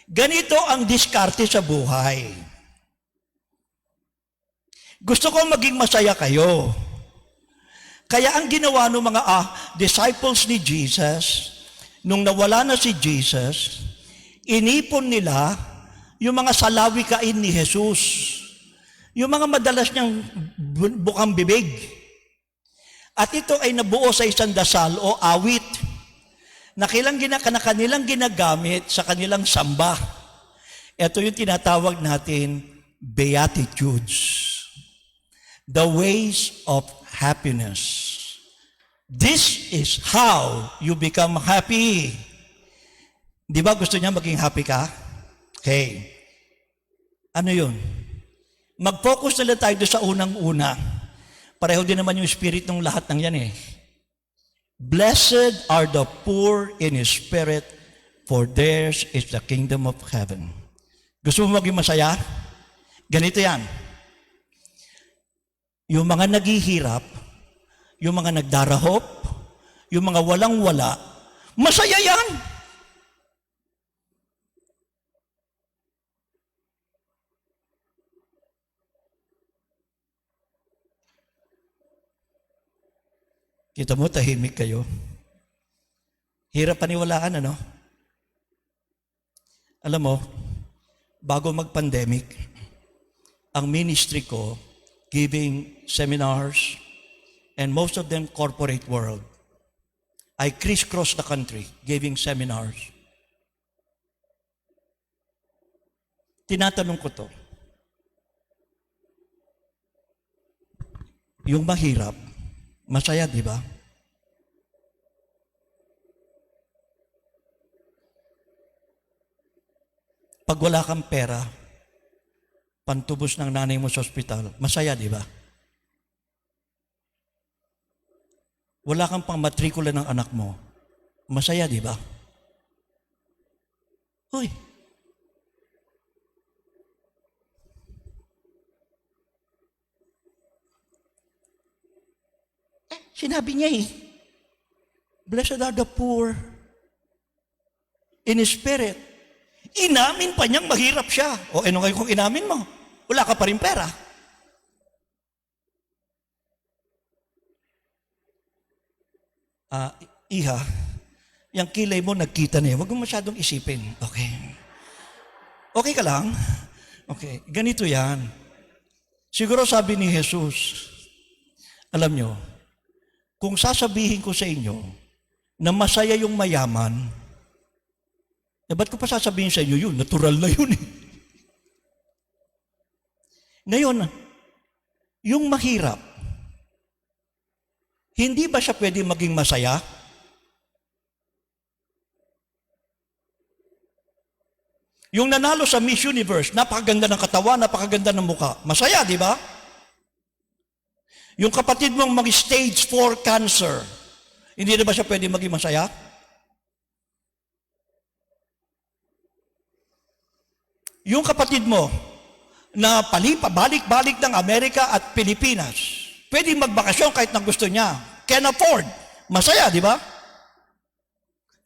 Ganito ang diskarte sa buhay. Gusto ko maging masaya kayo. Kaya ang ginawa ng mga disciples ni Jesus, nung nawala na si Jesus, inipon nila yung mga salawikain ni Jesus. Yung mga madalas niyang bukang bibig. At ito ay nabuo sa isang dasal o awit. na kanilang ginagamit sa kanilang samba. Ito yung tinatawag natin Beatitudes. The ways of happiness. This is how you become happy. Di ba gusto niya maging happy ka? Okay. Ano yun? Mag-focus na lang tayo doon sa unang-una. Pareho din naman yung spirit ng lahat ng yan eh. Blessed are the poor in spirit, for theirs is the kingdom of heaven. Gusto mo maging masaya? Ganito yan. Yung mga naghihirap, yung mga nagdarahop, yung mga walang-wala, masaya yan. Kita mo, tahimik kayo. Hirap paniwalaan, ano? Alam mo, bago mag-pandemic, ang ministry ko, giving seminars, and most of them corporate world. I crisscross the country, giving seminars. Tinatanong ko to, yung mahirap, masaya, di ba? Pag wala kang pera, pantubos ng nanay mo sa ospital, masaya, di ba? Wala kang pang matrikula ng anak mo, masaya, di ba? Hoy. Sinabi niya eh, blessed are the poor in spirit. Inamin pa niyang mahirap siya. O ano kayo kung inamin mo? Wala ka pa rin pera. Iha, yung kilay mo nagkita na yun. Huwag mo masyadong isipin. Okay. Okay ka lang? Okay. Ganito yan. Siguro sabi ni Jesus, alam nyo, kung sasabihin ko sa inyo na masaya yung mayaman, ba't ko pa sasabihin sa inyo yun? Natural na yun eh. Ngayon, yung mahirap, hindi ba siya pwede maging masaya? Yung nanalo sa Miss Universe, napakaganda ng katawan, napakaganda ng muka. Masaya, di ba? Yung kapatid mong mag-stage 4 cancer, hindi na ba siya pwede maging masaya? Yung kapatid mo na balik-balik ng Amerika at Pilipinas, pwede magbakasyon kahit na gusto niya. Can afford. Masaya, di ba?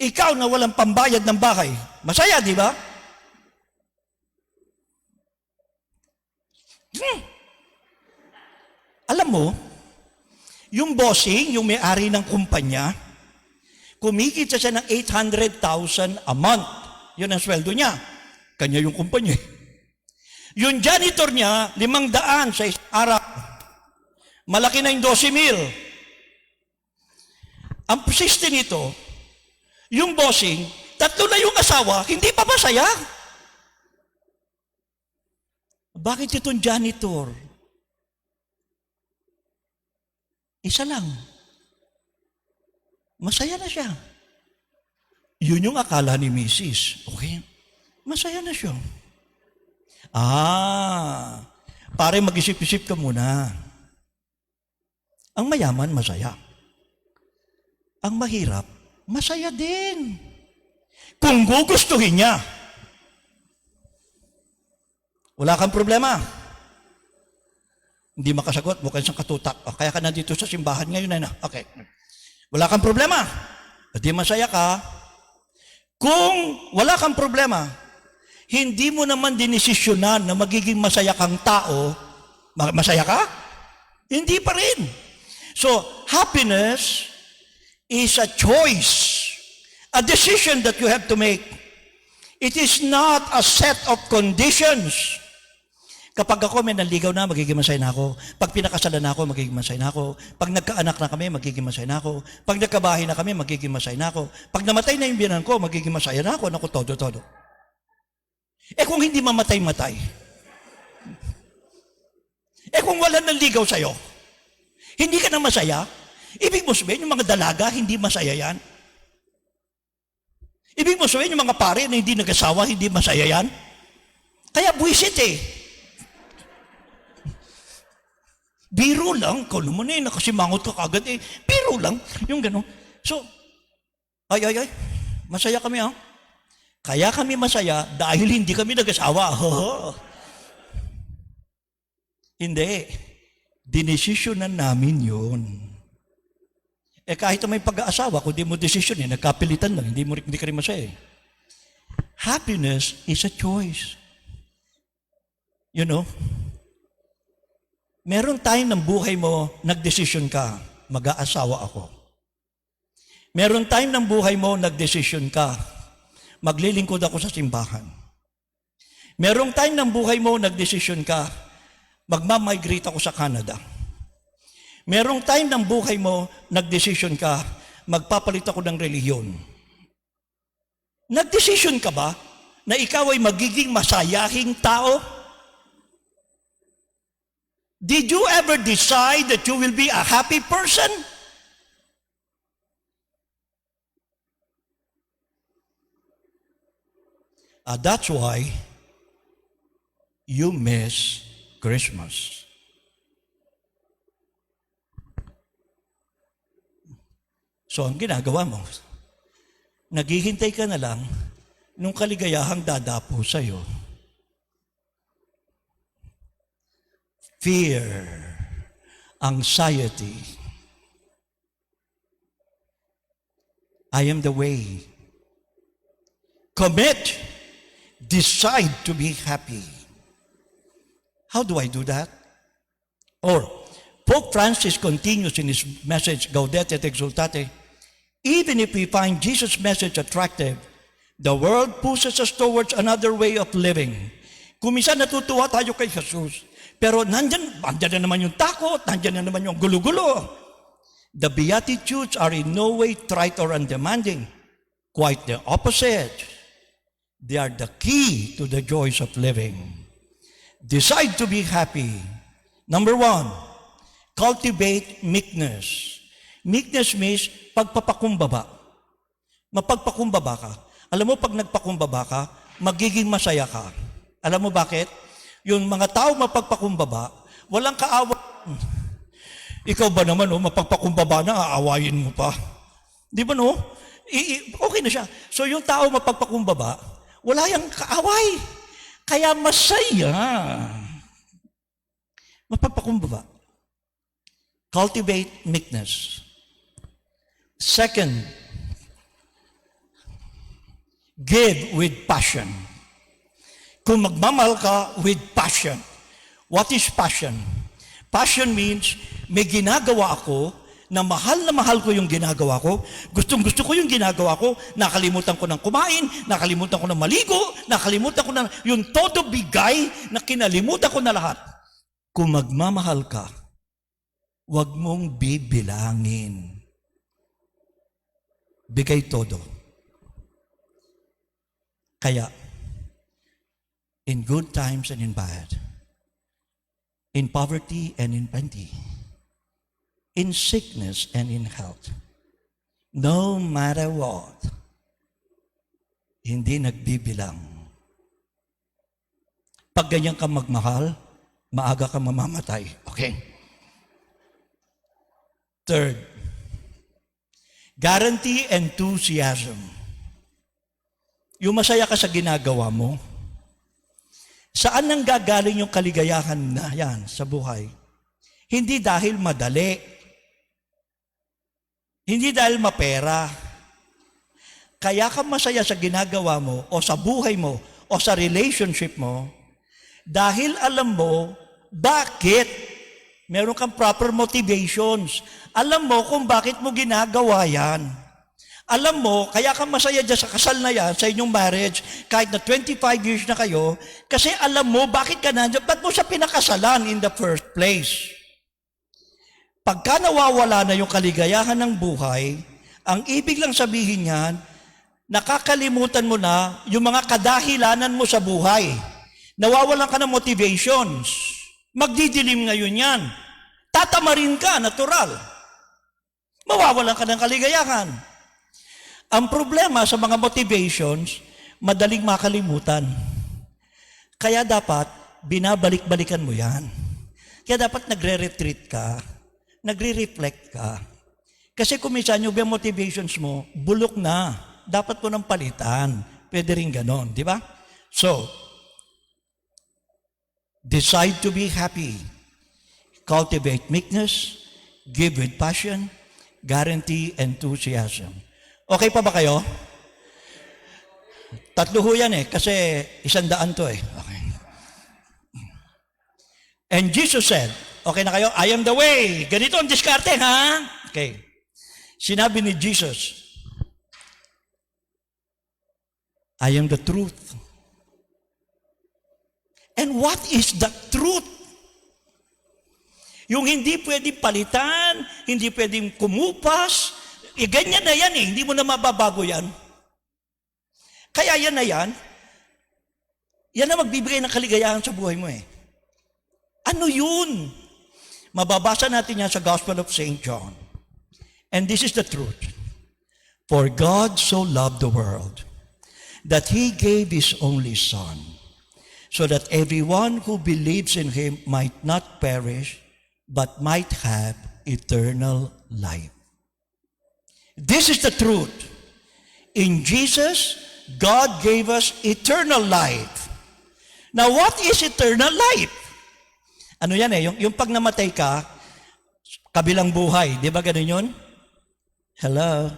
Ikaw na walang pambayad ng bahay, masaya, di ba? Alam mo, yung bossing, yung may-ari ng kumpanya, kumikita siya ng 800,000 a month. Yun ang sweldo niya. Kanya yung kumpanya. Yung janitor niya, 500 sa isang araw. Malaki na yung 12,000. Ang persiste nito, yung bossing, 3 na yung asawa, hindi pa masaya. Bakit itong janitor? Isa lang. Masaya na siya. Yun yung akala ni Mrs. Okay? Masaya na siya. Pare mag-isip-isip ka muna. Ang mayaman, masaya. Ang mahirap, masaya din. Kung gugustuhin niya. Wala kang problema. Hindi makasagot, mukhang siyang katutak. Kaya ka nandito sa simbahan ngayon, na. Okay. Wala kang problema. Hindi masaya ka. Kung wala kang problema, hindi mo naman dinesisyonan na magiging masaya kang tao, masaya ka? Hindi pa rin. So, happiness is a choice, a decision that you have to make. It is not a set of conditions. Kapag ako may naligaw na, magiging masaya na ako. Pag pinakasalan na ako, magiging masaya na ako. Pag nagkaanak na kami, magiging masaya na ako. Pag nagkabahay na kami, magiging masaya na ako. Pag namatay na yung biyanan ko, magiging masaya na ako. Naku, todo. Eh kung hindi mamatay-matay, eh kung wala naligaw sa'yo, hindi ka na masaya, ibig mo sabihin, yung mga dalaga, hindi masaya yan. Ibig mo sabihin, yung mga pare na hindi nag-asawa, hindi masaya yan. Kaya buwisit eh. Biro lang, kung naman eh, nakasimangot ka kagad eh. Biro lang, yung gano'n. So, ay, masaya kami ha. Kaya kami masaya dahil hindi kami nag-asawa. Hindi. Dinesisyonan namin yun. Eh kahit na may pag-aasawa, kung di mo desisyon eh, nagkapilitan lang, hindi ka rin masaya eh. Happiness is a choice. You know? Meron time ng buhay mo, nagdesisyon ka, mag-aasawa ako. Meron time ng buhay mo, nagdesisyon ka, maglilingkod ako sa simbahan. Merong time ng buhay mo, nagdesisyon ka, magmamigrate ako sa Canada. Merong time ng buhay mo, nagdesisyon ka, magpapalit ako ng relihiyon. Nagdesisyon ka ba na ikaw ay magiging masayahing tao? Did you ever decide that you will be a happy person? That's why you miss Christmas. So, ang ginagawa mo, naghihintay ka na lang nung kaligayahang dadapo sa'yo. Fear, anxiety. I am the way. Commit. Decide to be happy. How do I do that? Or, Pope Francis continues in his message, Gaudete et Exultate, even if we find Jesus' message attractive, the world pushes us towards another way of living. Kung minsan natutuwa tayo kay Jesus, pero nandyan na naman yung takot, nandyan na naman yung gulo-gulo. The Beatitudes are in no way trite or undemanding. Quite the opposite. They are the key to the joys of living. Decide to be happy. Number 1, cultivate meekness. Meekness means pagpapakumbaba. Mapagpakumbaba ka. Alam mo, pag nagpakumbaba ka, magiging masaya ka. Alam mo bakit? Yung mga tao mapagpakumbaba, walang kaawa. Ikaw ba naman, mapagpakumbaba na, aawayin mo pa. Di ba no? Okay na siya. So yung tao mapagpakumbaba, wala yung kaaway. Kaya masaya. Mapagpakumbaba. Cultivate meekness. Second, give with passion. Kung magmamahal ka with passion. What is passion? Passion means may ginagawa ako na mahal ko yung ginagawa ko. Gustong-gusto ko yung ginagawa ko. Nakalimutan ko ng kumain, nakalimutan ko ng maligo, nakalimutan ko ng yung todo bigay na kinalimutan ko na lahat. Kung magmamahal ka, huwag mong bibilangin. Bigay todo. Kaya, in good times and in bad, in poverty and in plenty, in sickness and in health, no matter what, hindi nagbibilang. Pag ganyan ka magmahal, maaga ka mamamatay. Okay? Third, guarantee enthusiasm. Yung masaya ka sa ginagawa mo, saan nang gagaling yung kaligayahan na yan sa buhay? Hindi dahil madali. Hindi dahil mapera. Kaya ka masaya sa ginagawa mo o sa buhay mo o sa relationship mo dahil alam mo bakit. Meron kang proper motivations. Alam mo kung bakit mo ginagawa yan. Alam mo, kaya ka masaya dyan sa kasal na yan, sa inyong marriage, kahit na 25 years na kayo, kasi alam mo, bakit ka nandiyan? Ba't mo siya pinakasalan in the first place? Pagka nawawala na yung kaligayahan ng buhay, ang ibig lang sabihin niyan, nakakalimutan mo na yung mga kadahilanan mo sa buhay. Nawawalan ka ng motivations. Magdidilim ngayon yan. Tatamarin ka, natural. Mawawalan ka ng kaligayahan. Ang problema sa mga motivations, madaling makalimutan. Kaya dapat, binabalik-balikan mo yan. Kaya dapat nagre-retreat ka, nagre-reflect ka. Kasi kung minsan yung motivations mo, bulok na. Dapat mo nang palitan. Pwede rin ganon, di ba? So, decide to be happy. Cultivate meekness, give with passion, guarantee enthusiasm. Okay pa ba kayo? 3 ho yan kasi 100 to Okay. And Jesus said, okay na kayo? I am the way. Ganito ang diskarte, ha? Okay. Sinabi ni Jesus, I am the truth. And what is the truth? Yung hindi pwedeng palitan, hindi pwedeng kumupas, ganyan na yan hindi mo na mababago yan. Kaya yan na magbibigay ng kaligayahan sa buhay mo Ano yun? Mababasa natin yan sa Gospel of St. John. And this is the truth. For God so loved the world that He gave His only Son, so that everyone who believes in Him might not perish, but might have eternal life. This is the truth. In Jesus, God gave us eternal life. Now, what is eternal life? Ano yan yung pag namatay ka, kabilang buhay. Di ba ganun yun? Hello?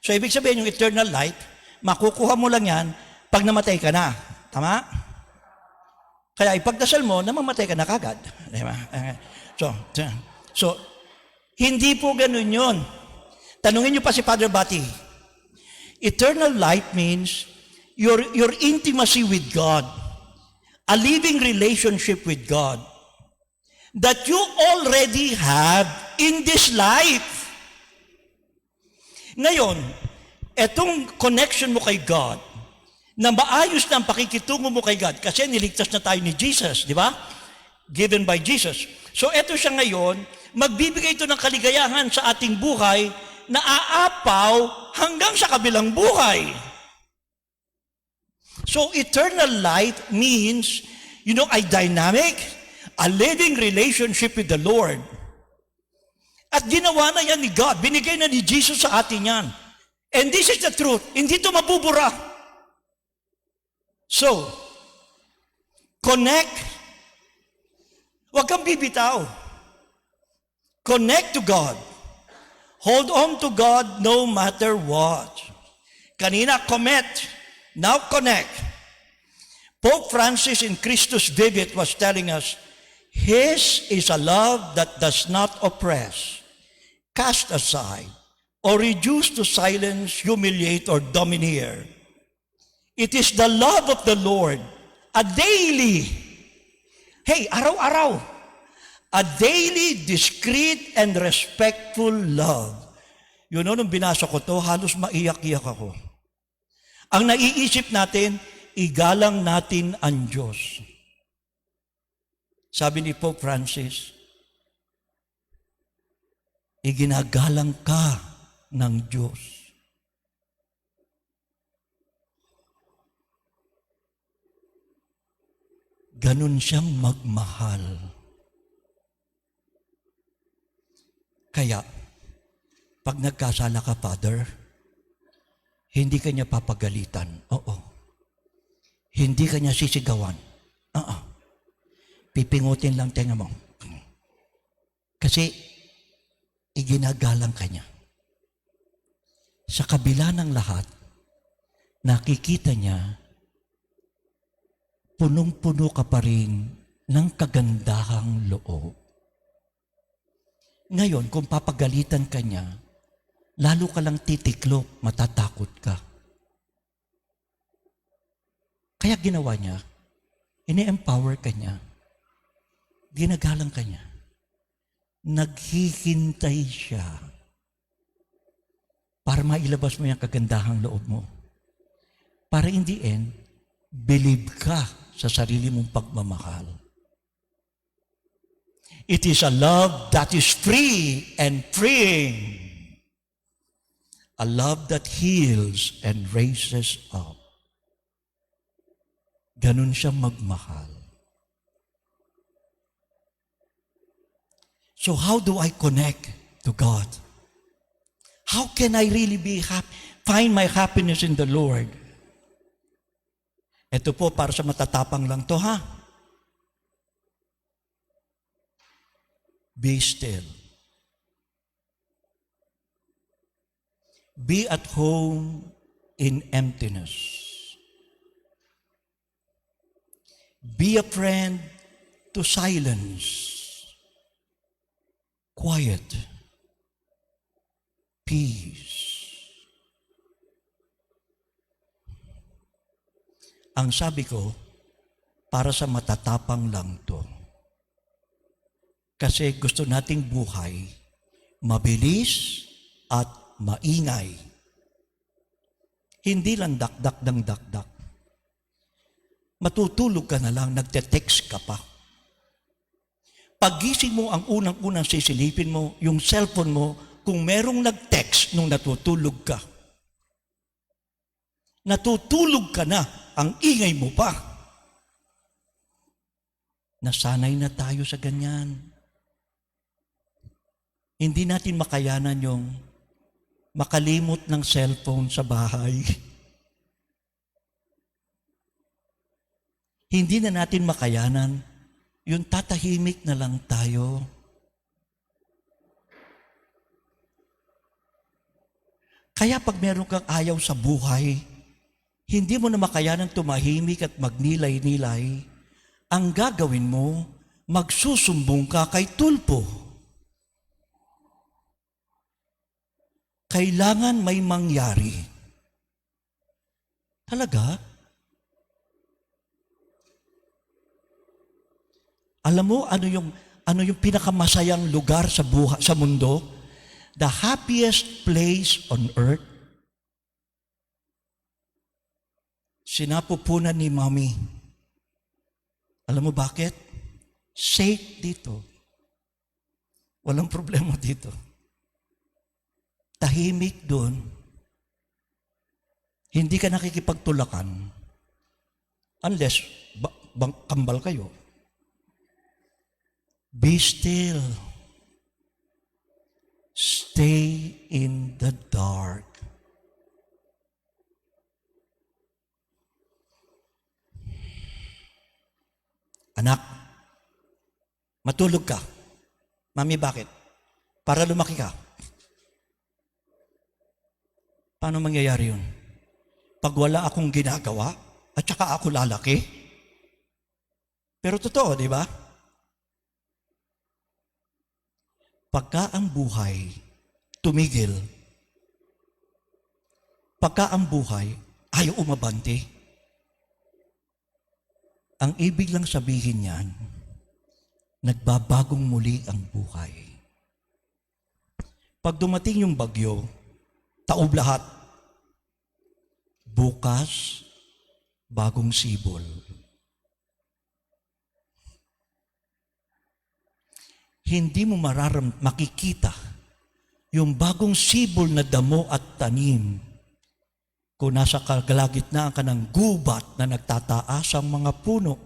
So, ibig sabihin yung eternal life, makukuha mo lang yan pag namatay ka na. Tama? Kaya ipagdasal mo na mamatay ka na kagad. Di ba? So, hindi po ganun yun. Tanungin niyo pa si Father Bati. Eternal life means your intimacy with God, a living relationship with God that you already have in this life. Ngayon, etong connection mo kay God, na maayos na ang pakikitungo mo kay God, kasi niligtas na tayo ni Jesus, di ba? Given by Jesus. So, eto siya ngayon, magbibigay ito ng kaligayahan sa ating buhay na aapaw hanggang sa kabilang buhay. So, eternal life means, a dynamic, a living relationship with the Lord. At ginawa na yan ni God. Binigay na ni Jesus sa atin yan. And this is the truth. Hindi ito mabubura. So, connect. Huwag kang bibitaw. Connect to God. Hold on to God no matter what. Kanina, commit. Now, connect. Pope Francis in Christus Vivit was telling us, His is a love that does not oppress, cast aside, or reduce to silence, humiliate, or domineer. It is the love of the Lord, a daily, araw-araw, a daily, discreet, and respectful love. Nung binasa ko to, halos maiyak-iyak ako. Ang naiisip natin, igalang natin ang Diyos. Sabi ni Pope Francis, iginagalang ka ng Diyos. Ganun siyang magmahal. Kaya, pag nagkasala ka, Father, hindi ka niya papagalitan. Oo. Hindi ka niya sisigawan. Oo. Pipingutin lang tenga mo. Kasi, iginagalang ka niya. Sa kabila ng lahat, nakikita niya, punong-puno ka pa rin ng kagandahang loob. Ngayon, kung papagalitan ka niya, lalo ka lang titiklop, matatakot ka. Kaya ginawa niya, ini-empower ka niya, ginagalang ka niya, naghihintay siya para mailabas mo yung kagandahang loob mo. Para in the end, believe ka sa sarili mong pagmamahal. It is a love that is free and freeing. A love that heals and raises up. Ganun siya magmahal. So how do I connect to God? How can I really be happy? Find my happiness in the Lord. Ito po, para sa matatapang lang to, ha? Be still. Be at home in emptiness. Be a friend to silence. Quiet. Peace. Ang sabi ko, para sa matatapang lang to. Kasi gusto nating buhay, mabilis at maingay. Hindi lang dakdak ng dakdak. Matutulog ka na lang, nagte-text ka pa. Paggising mo, ang unang-unang sisilipin mo, yung cellphone mo, kung merong nag-text nung natutulog ka. Natutulog ka na, ang ingay mo pa. Nasanay na tayo sa ganyan. Hindi natin makayanan yung makalimot ng cellphone sa bahay. Hindi na natin makayanan yung tatahimik na lang tayo. Kaya pag meron kang ayaw sa buhay, hindi mo na makayanan tumahimik at magnilay-nilay, ang gagawin mo, magsusumbong ka kay tulpo. Kailangan may mangyari. Talaga? Alam mo ano yung pinakamasayang lugar sa sa mundo? The happiest place on earth? Sinapupunan ni Mommy. Alam mo bakit? Safe dito. Walang problema dito. Tahimik doon. Hindi ka nakikipagtulakan unless kambal kayo. Be still. Stay in the dark. Anak, matulog ka. Mami, bakit? Para lumaki ka. Paano mangyayari yun? Pag wala akong ginagawa, at saka ako lalaki? Pero totoo, di ba? Pagka ang buhay tumigil, pagka ang buhay ayaw umabante, ang ibig lang sabihin niyan, nagbabagong muli ang buhay. Pag dumating yung bagyo, taob lahat. Bukas, bagong sibol. Hindi mo makikita yung bagong sibol na damo at tanim kung nasa kalagitnaan ka ng gubat na nagtataas ang mga puno.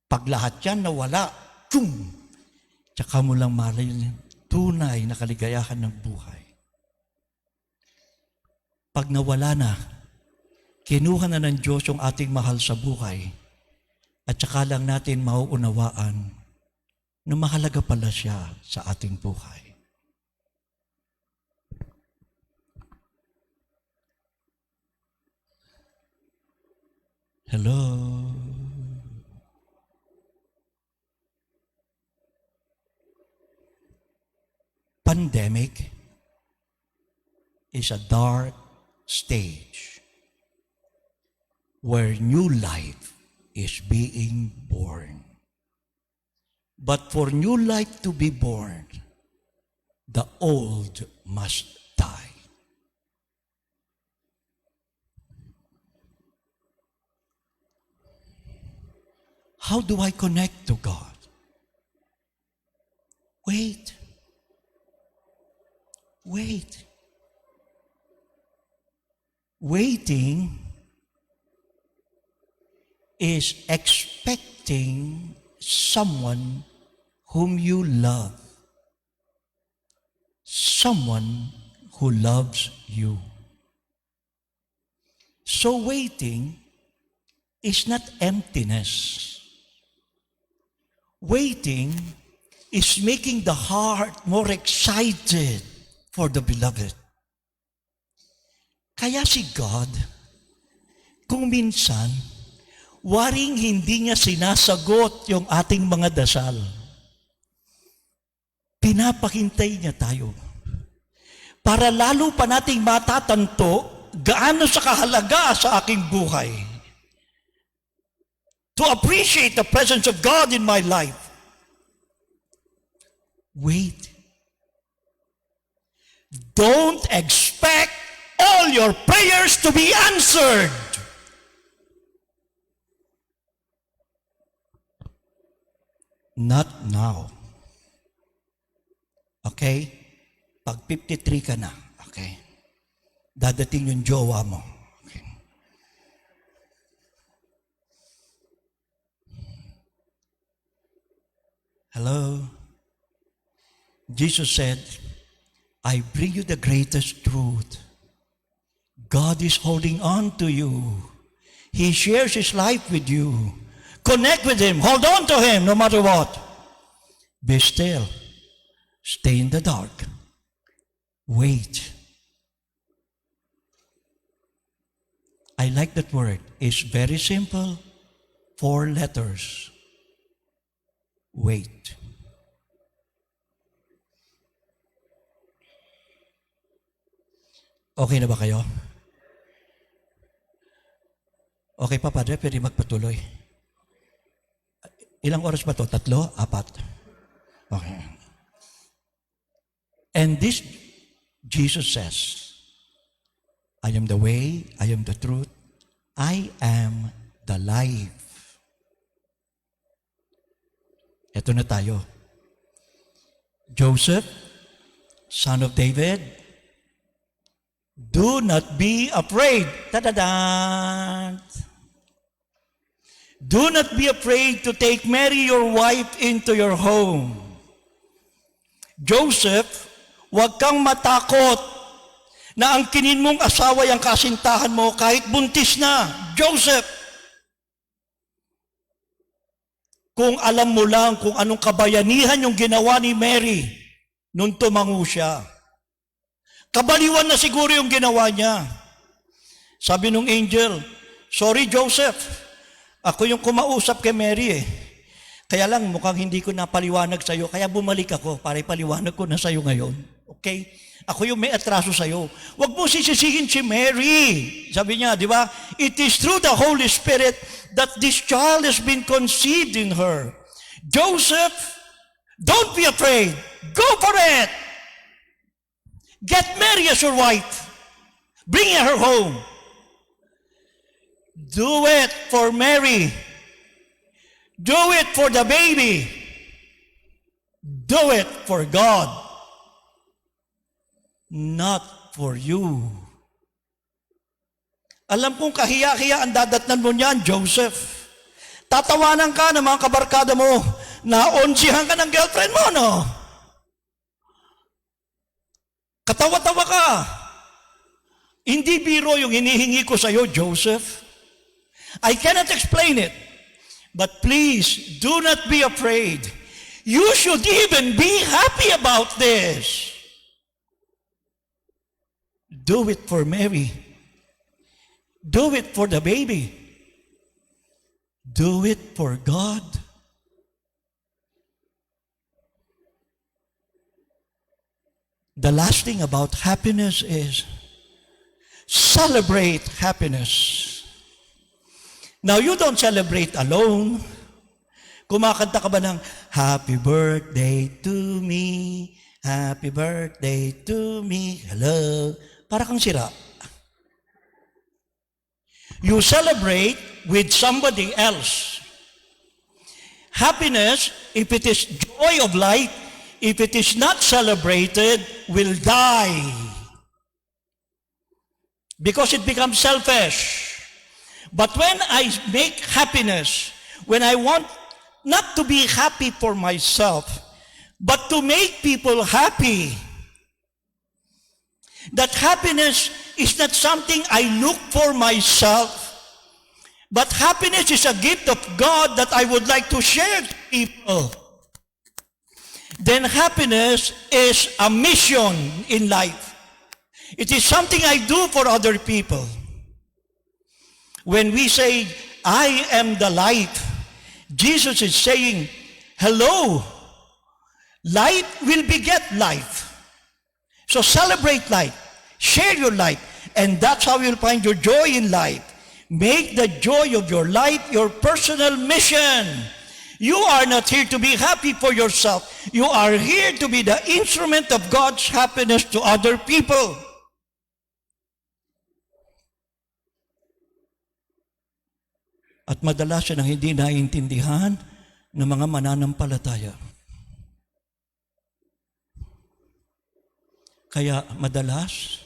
Pag lahat yan nawala, tsyum! Tsaka mo lang malayin tunay na kaligayahan ng buhay. Pag nawala na, kinuha na ng Diyos yung ating mahal sa buhay at saka lang natin mauunawaan na mahalaga pala siya sa ating buhay. Hello? Pandemic, is a dark stage where new life is being born. But for new life to be born, the old must die. How do I connect to God? Wait. Wait. Waiting is expecting someone whom you love, someone who loves you. So waiting is not emptiness. Waiting is making the heart more excited for the beloved. Kaya si God, kung minsan, waring hindi niya sinasagot yung ating mga dasal. Pinapakintay niya tayo. Para lalo pa nating matatanto gaano sa kahalaga sa aking buhay. To appreciate the presence of God in my life. Wait. Don't expect all your prayers to be answered. Not now. Okay? Pag 53 ka na, okay? Dadating yung jowa mo. Okay. Hello? Jesus said, I bring you the greatest truth. God is holding on to you. He shares His life with you. Connect with Him. Hold on to Him no matter what. Be still. Stay in the dark. Wait. I like that word. It's very simple. 4 letters. Wait. Okay na ba kayo? Okay pa, Padre? Pwede magpatuloy. Ilang oras ba to? 3? 4? Okay. And this, Jesus says, I am the way, I am the truth, I am the life. Ito na tayo. Joseph, son of David, do not be afraid. Ta-da-da! Do not be afraid to take Mary, your wife, into your home. Joseph, huwag kang matakot na ang kinin mong asawa yung kasintahan mo kahit buntis na. Joseph, kung alam mo lang kung anong kabayanihan yung ginawa ni Mary nung tumango siya. Kabaliwan na siguro yung ginawa niya. Sabi nung angel, sorry Joseph, ako yung kumausap kay Mary eh. Kaya lang mukhang hindi ko napaliwanag sa'yo, kaya bumalik ako para ipaliwanag ko na sa'yo ngayon. Okay? Ako yung may atraso sa'yo. Huwag mo sisisihin si Mary. Sabi niya, di ba? It is through the Holy Spirit that this child has been conceived in her. Joseph, don't be afraid. Go for it. Get Mary as your wife. Bring her home. Do it for Mary. Do it for the baby. Do it for God. Not for you. Alam kong kahiya-hiya ang dadatnan mo niyan, Joseph. Tatawanan ka ng mga kabarkada mo. Naonsihan ka ng girlfriend mo, no? Katawa-tawa ka. Hindi biro yung hinihingi ko sa iyo, Joseph. I cannot explain it. But please, do not be afraid. You should even be happy about this. Do it for Mary. Do it for the baby. Do it for God. The last thing about happiness is celebrate happiness. Now, you don't celebrate alone. Kumakanta ka ba ng, Happy birthday to me, happy birthday to me, hello. Para kang sira. You celebrate with somebody else. Happiness, if it is joy of life, if it is not celebrated, will die. Because it becomes selfish. But when I make happiness, when I want not to be happy for myself, but to make people happy, that happiness is not something I look for myself, but happiness is a gift of God that I would like to share to people. Then happiness is a mission in life. It is something I do for other people. When we say, I am the light, Jesus is saying, hello, light will beget life. So celebrate life, share your life, and that's how you'll find your joy in life. Make the joy of your life your personal mission. You are not here to be happy for yourself. You are here to be the instrument of God's happiness to other people. At madalas yan ang hindi naiintindihan ng mga mananampalataya. Kaya madalas,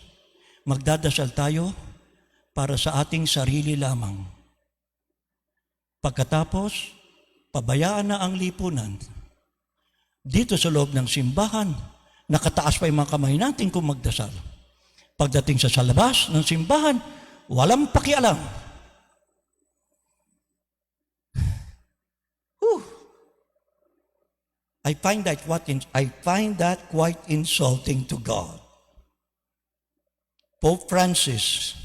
magdadasal tayo para sa ating sarili lamang. Pagkatapos, pabayaan na ang lipunan. Dito sa loob ng simbahan, nakataas pa yung mga kamay natin kung magdasal. Pagdating sa labas ng simbahan, walang pakialam. I find that quite insulting to God. Pope Francis,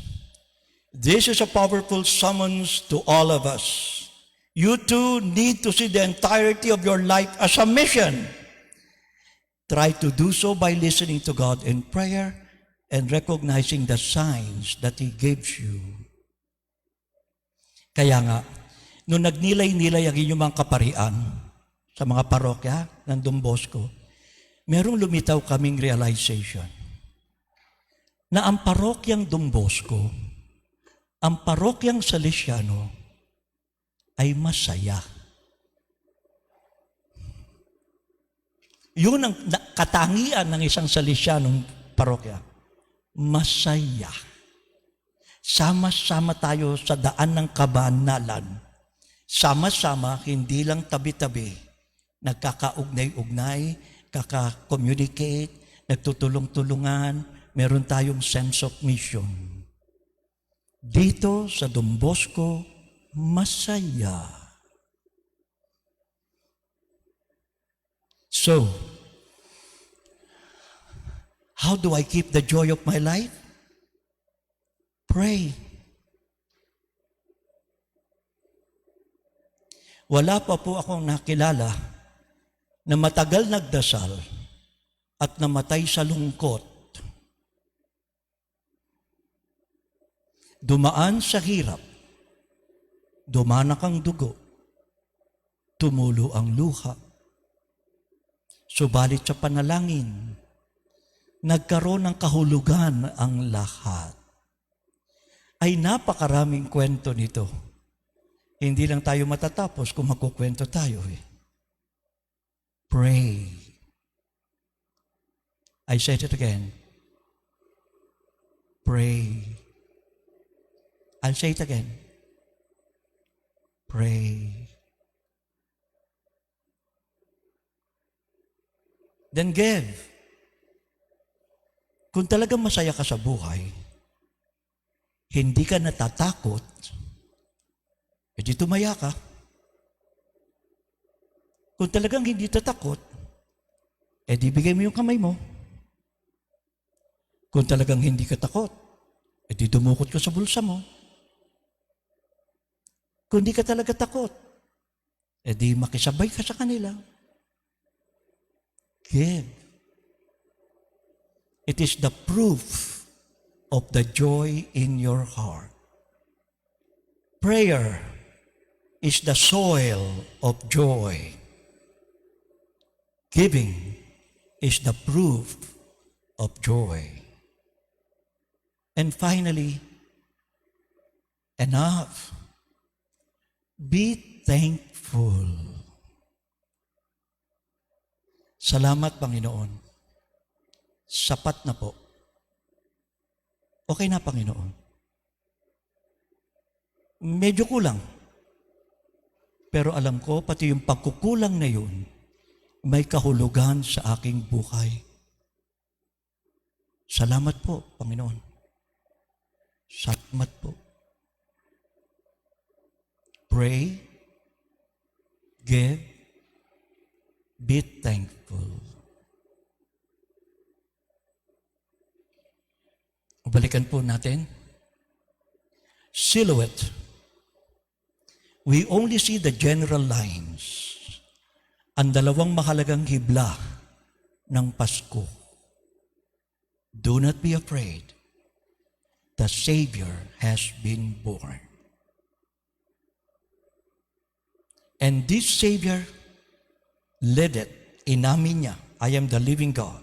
this is a powerful summons to all of us. You too need to see the entirety of your life as a mission. Try to do so by listening to God in prayer and recognizing the signs that He gives you. Kaya nga, nung nagnilay-nilay ang inyong mga kaparian sa mga parokya ng Don Bosco, merong lumitaw kaming realization na ang parokyang Don Bosco, ang parokyang Salesiano, ay masaya. Yun ang katangian ng isang Salesianong parokya. Masaya. Sama-sama tayo sa daan ng kabanalan. Sama-sama, hindi lang tabi-tabi. Nagkakaugnay-ugnay, kaka-communicate, nagtutulong-tulungan, meron tayong sense of mission. Dito sa Don Bosco, masaya. So, how do I keep the joy of my life? Pray. Wala pa po akong nakilala na matagal nagdasal at namatay sa lungkot. Dumaan sa hirap, dumanak ang dugo, tumulo ang luha. Subalit sa panalangin, nagkaroon ng kahulugan ang lahat. Ay napakaraming kwento nito. Hindi lang tayo matatapos kung magkukwento tayo. Pray. I said it again. Pray. I'll say it again. Pray. Then give. Kung talagang masaya ka sa buhay, hindi ka natatakot, edi tumaya ka. Kung talagang hindi tatakot, edi bigay mo yung kamay mo. Kung talagang hindi ka takot, edi dumukot ka sa bulsa mo. Kung hindi ka talaga takot, edi makisabay ka sa kanila. Give. It is the proof of the joy in your heart. Prayer is the soil of joy. Giving is the proof of joy. And finally, enough. Be thankful. Salamat, Panginoon. Sapat na po. Okay na, Panginoon. Medyo kulang. Pero alam ko, pati yung pagkukulang na yun, may kahulugan sa aking buhay. Salamat po, Panginoon. Salamat po. Pray, give, be thankful. Balikan po natin. Silhouette. We only see the general lines. Ang dalawang mahalagang hibla ng Pasko. Do not be afraid. The Savior has been born. And this Savior led it. Inamin niya, I am the living God,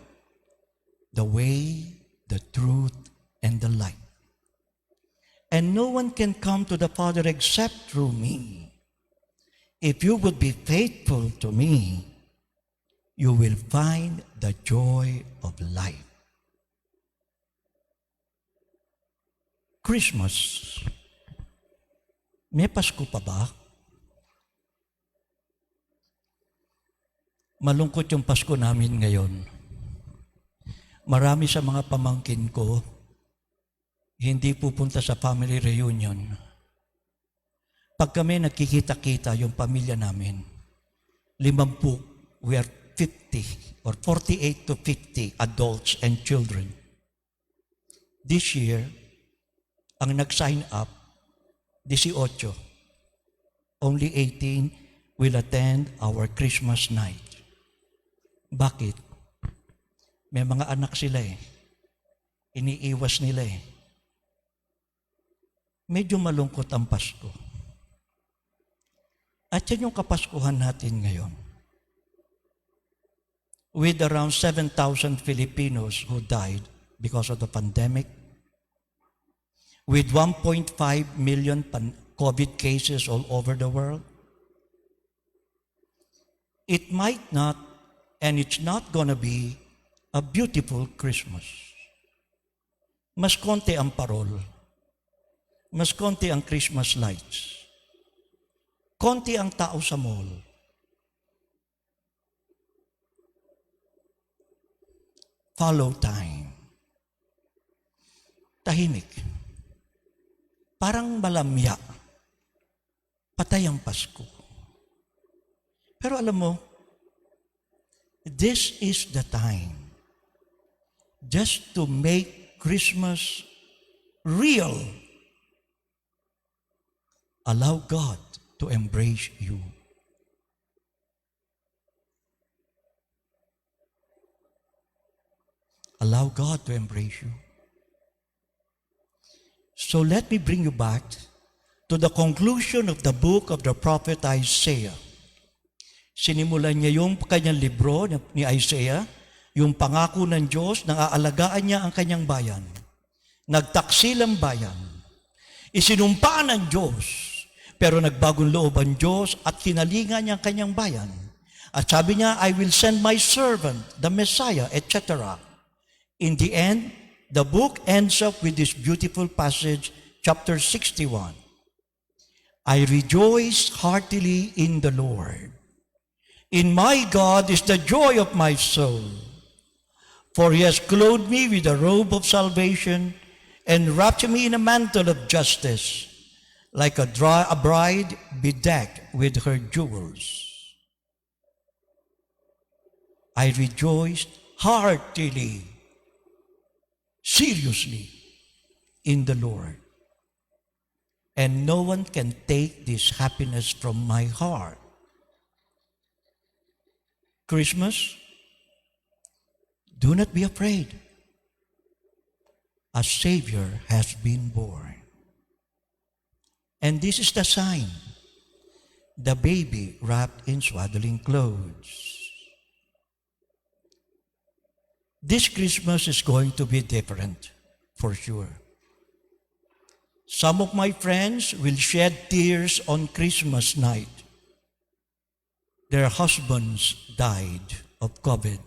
the way, the truth, and the light. And no one can come to the Father except through me. If you would be faithful to me, you will find the joy of life. Christmas. May Pasko pa ba? Malungkot yung Pasko namin ngayon. Marami sa mga pamangkin ko hindi pupunta sa family reunion. Pag kami nagkikita-kita, yung pamilya namin, 50, we are 50 or 48 to 50 adults and children. This year, ang nag-sign up, 18. Only 18 will attend our Christmas night. Bakit? May mga anak sila eh. Iniiwas nila eh. Medyo malungkot ang Pasko. At yan yung kapaskuhan natin ngayon. With around 7,000 Filipinos who died because of the pandemic, with 1.5 million COVID cases all over the world, it might not, and it's not gonna be, a beautiful Christmas. Mas konti ang parol. Mas konti ang Christmas lights. Konti ang tao sa mall. Follow time. Tahimik. Parang malamya. Patay ang Pasko. Pero alam mo, this is the time just to make Christmas real. Allow God to embrace you. Allow God to embrace you. So let me bring you back to the conclusion of the book of the prophet Isaiah. Sinimulan niya yung kanyang libro ni Isaiah, yung pangako ng Diyos na aalagaan niya ang kanyang bayan. Nagtaksil ang bayan. Isinumpaan ng Diyos, pero nagbagong loob ang Diyos at kinalingan niya ang kanyang bayan. At sabi niya, I will send my servant, the Messiah, etc. In the end, the book ends up with this beautiful passage, chapter 61. I rejoice heartily in the Lord. In my God is the joy of my soul. For he has clothed me with a robe of salvation and wrapped me in a mantle of justice, like a bride bedecked with her jewels. I rejoiced heartily, seriously, in the Lord. And no one can take this happiness from my heart. Christmas, do not be afraid. a Savior has been born. And this is the sign, the baby wrapped in swaddling clothes. This Christmas is going to be different, for sure. Some of my friends will shed tears on Christmas night. Their husbands died of COVID.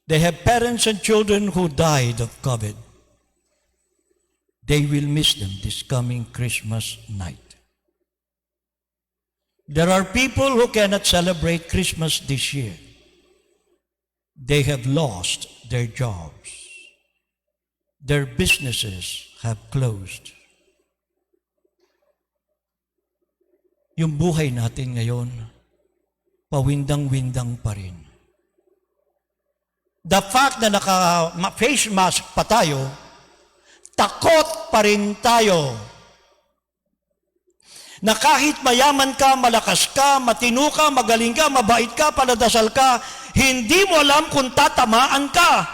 They have parents and children who died of COVID. They will miss them this coming Christmas night. There are people who cannot celebrate Christmas this year. They have lost their jobs. Their businesses have closed. Yung buhay natin ngayon, pawindang-windang pa rin. The fact na naka-face mask pa tayo, takot pa rin tayo. Na kahit mayaman ka, malakas ka, matino ka, magaling ka, mabait ka, paladasal ka, hindi mo alam kung tatamaan ka.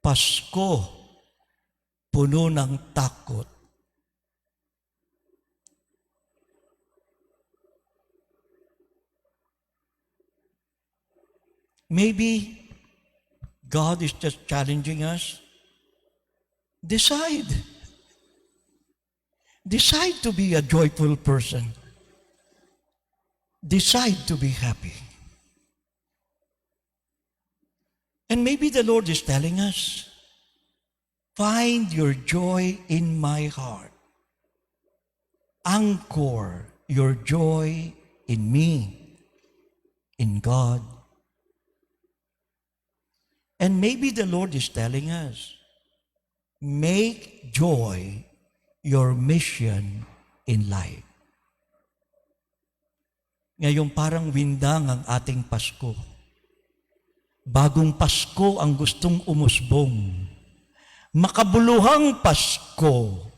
Pasko, puno ng takot. Maybe God is just challenging us. Decide. Decide to be a joyful person. Decide to be happy. And maybe the Lord is telling us, find your joy in my heart. Anchor your joy in me, in God. And maybe the Lord is telling us, make joy your mission in life. Ngayon parang windang ang ating Pasko. Bagong Pasko ang gustong umusbong. Makabuluhang Pasko.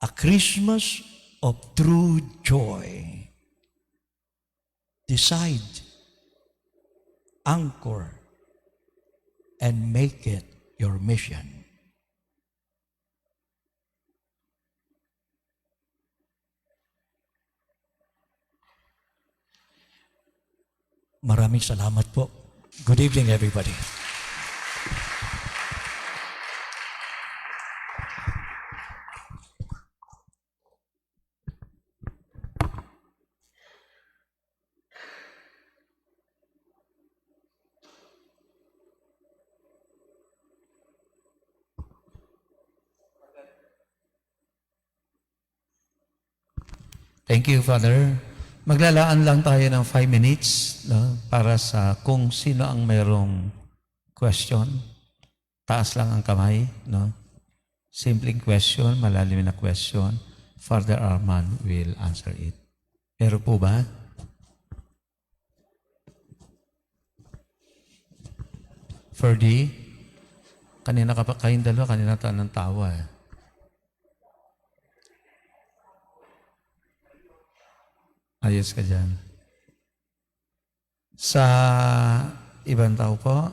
A Christmas of true joy. Decide, anchor, and make it your mission. Maraming salamat po. Good evening, everybody. Thank you, Father. Maglalaan lang tayo ng 5 minutes no, para sa kung sino ang mayroong question. Taas lang ang kamay. No? Simpleng question, malalim na question. Father Arman will answer it. Pero po ba? Ferdy, kanina ka pa, kayong dalawa, kanina tayo ng tawa eh. Ayos ka dyan. Sa ibang tao po,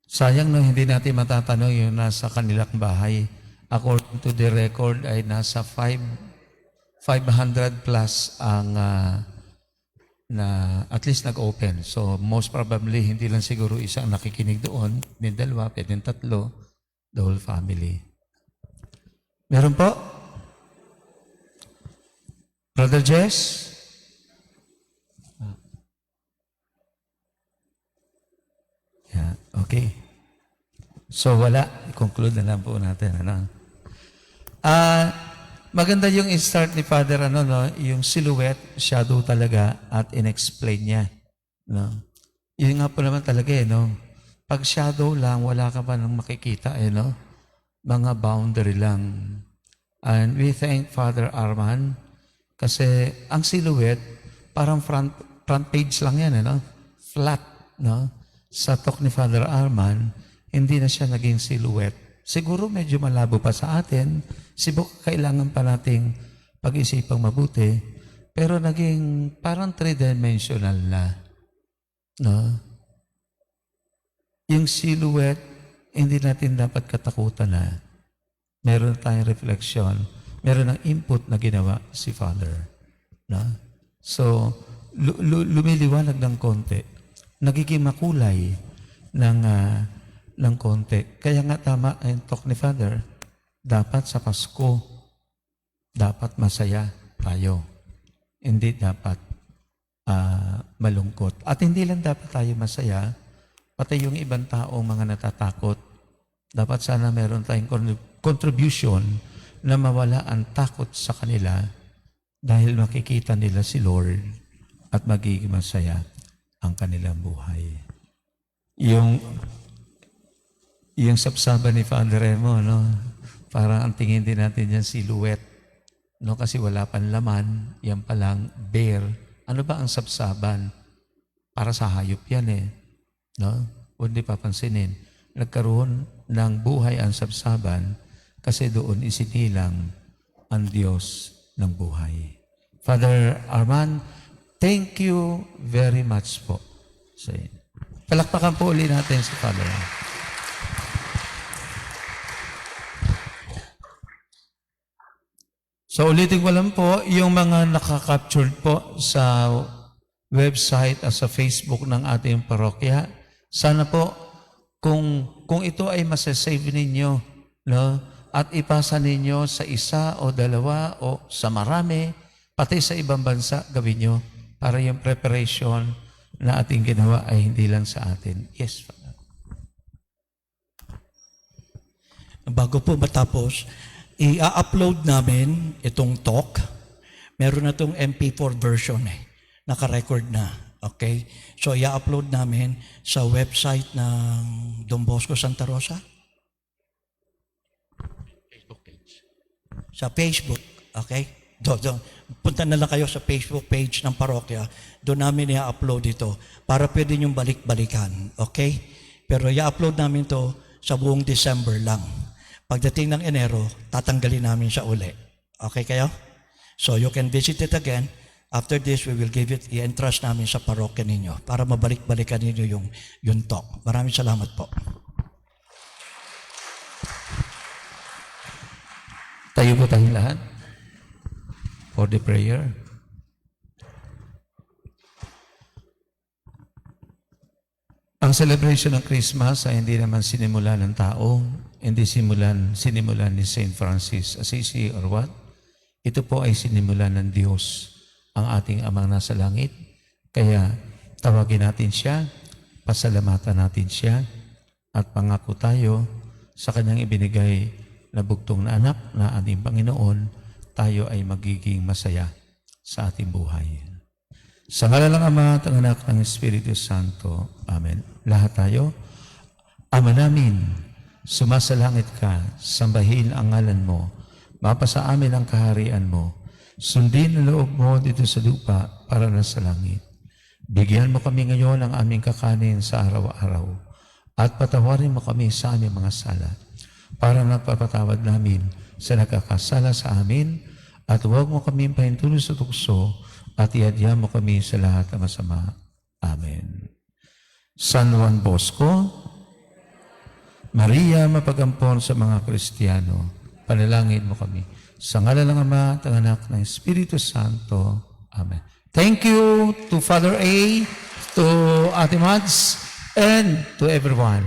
sayang no, hindi natin matatanong yung nasa kanilang bahay. According to the record ay nasa 500 plus ang na at least nag-open. So most probably hindi lang siguro isang nakikinig doon, may dalawa, pwedeng tatlo, the whole family. Meron po? Brother Jess? Yeah, okay. So wala, i-conclude na lang po natin. Ano? Maganda yung start ni Father, yung silhouette, shadow talaga, at in-explain niya. No? Yun nga po naman talaga, no? Pag shadow lang, wala ka pa nang makikita, no? Mga boundary lang. And we thank Father Arman, kasi ang silhouette, parang front page lang yan, no? Flat, no? Sa talk ni Father Arman, hindi na siya naging silhouette. Siguro medyo malabo pa sa atin, siguro kailangan pa nating pag-isipang mabuti, pero naging parang 3-dimensional na. No? Yung silhouette, hindi natin dapat katakutan na meron tayong reflection, meron ng input na ginawa si Father. No? So, lumiliwanag ng konti. Nagiging makulay ng konti. Kaya nga tama ang talk ni Father, dapat sa Pasko, dapat masaya tayo. Hindi dapat malungkot. At hindi lang dapat tayo masaya, pati yung ibang tao, mga natatakot, dapat sana meron tayong contribution na mawala ang takot sa kanila dahil makikita nila si Lord at magiging masaya ang kanilang buhay. Yung sapsaba ni Father Remo, no? Parang ang tingin din natin yan silhouette, no? Kasi wala pang laman, yan palang bear. Ano ba ang sapsaban? Para sa hayop yan eh. No? Huwag papansinin. Nagkaroon ng buhay ang sapsaban kasi doon isinilang ang Diyos ng buhay. Father Arman, thank you very much po. So, palakpakan po ulit natin si Father. So ulitin ko lang po, yung mga nakaka-captured po sa website at sa Facebook ng ating parokya, sana po kung ito ay masasave ninyo, no? At ipasa ninyo sa isa o dalawa o sa marami, pati sa ibang bansa gawin nyo para yung preparation na ating ginawa ay hindi lang sa atin. Yes, Father. Bago po matapos, i-upload namin itong talk. Meron na itong MP4 version Naka-record na. Okay? So, i-upload namin sa website ng Don Bosco Santa Rosa. Facebook page. Sa Facebook. Okay? Doon. Punta na lang kayo sa Facebook page ng parokya. Doon namin i-upload ito para pwede niyong balik-balikan. Okay? Pero i-upload namin to sa buong December lang. Pagdating ng Enero, tatanggalin namin siya uli. Okay kayo? So you can visit it again. After this, we will give it, i-entrust namin sa parokya ninyo para mabalik-balikan ninyo yung talk. Maraming salamat po. Tayo po tayong lahat for the prayer. Ang celebration ng Christmas ay hindi naman sinimula ng tao, hindi sinimulan ni St. Francis Assisi or what. Ito po ay sinimulan ng Diyos, ang ating Amang nasa langit. Kaya tawagin natin siya, pasalamatan natin siya, at pangako tayo sa kanyang ibinigay na bugtong na anak na ating Panginoon, tayo ay magiging masaya sa ating buhay. Sa ngalan ng Ama at ng Anak ng Espiritu Santo. Amen. Lahat tayo. Ama namin, sumasalangit ka, sambahin ang ngalan mo, mapasa amin ang kaharian mo, sundin ang loob mo dito sa lupa para na sa langit. Bigyan mo kami ngayon ng aming kakanin sa araw-araw at patawarin mo kami sa aming mga sala para nagpapatawad namin sa nagkakasala sa amin at huwag mo kami pahintulot sa tukso at iadya mo kami sa lahat ng masama. Amen. San Juan Bosco, Maria, mapagampon sa mga Kristiyano, panalangin mo kami. Sa ngalan ng Ama at ng Anak ng Espiritu Santo. Amen. Thank you to Father A, to Ate Mads, and to everyone.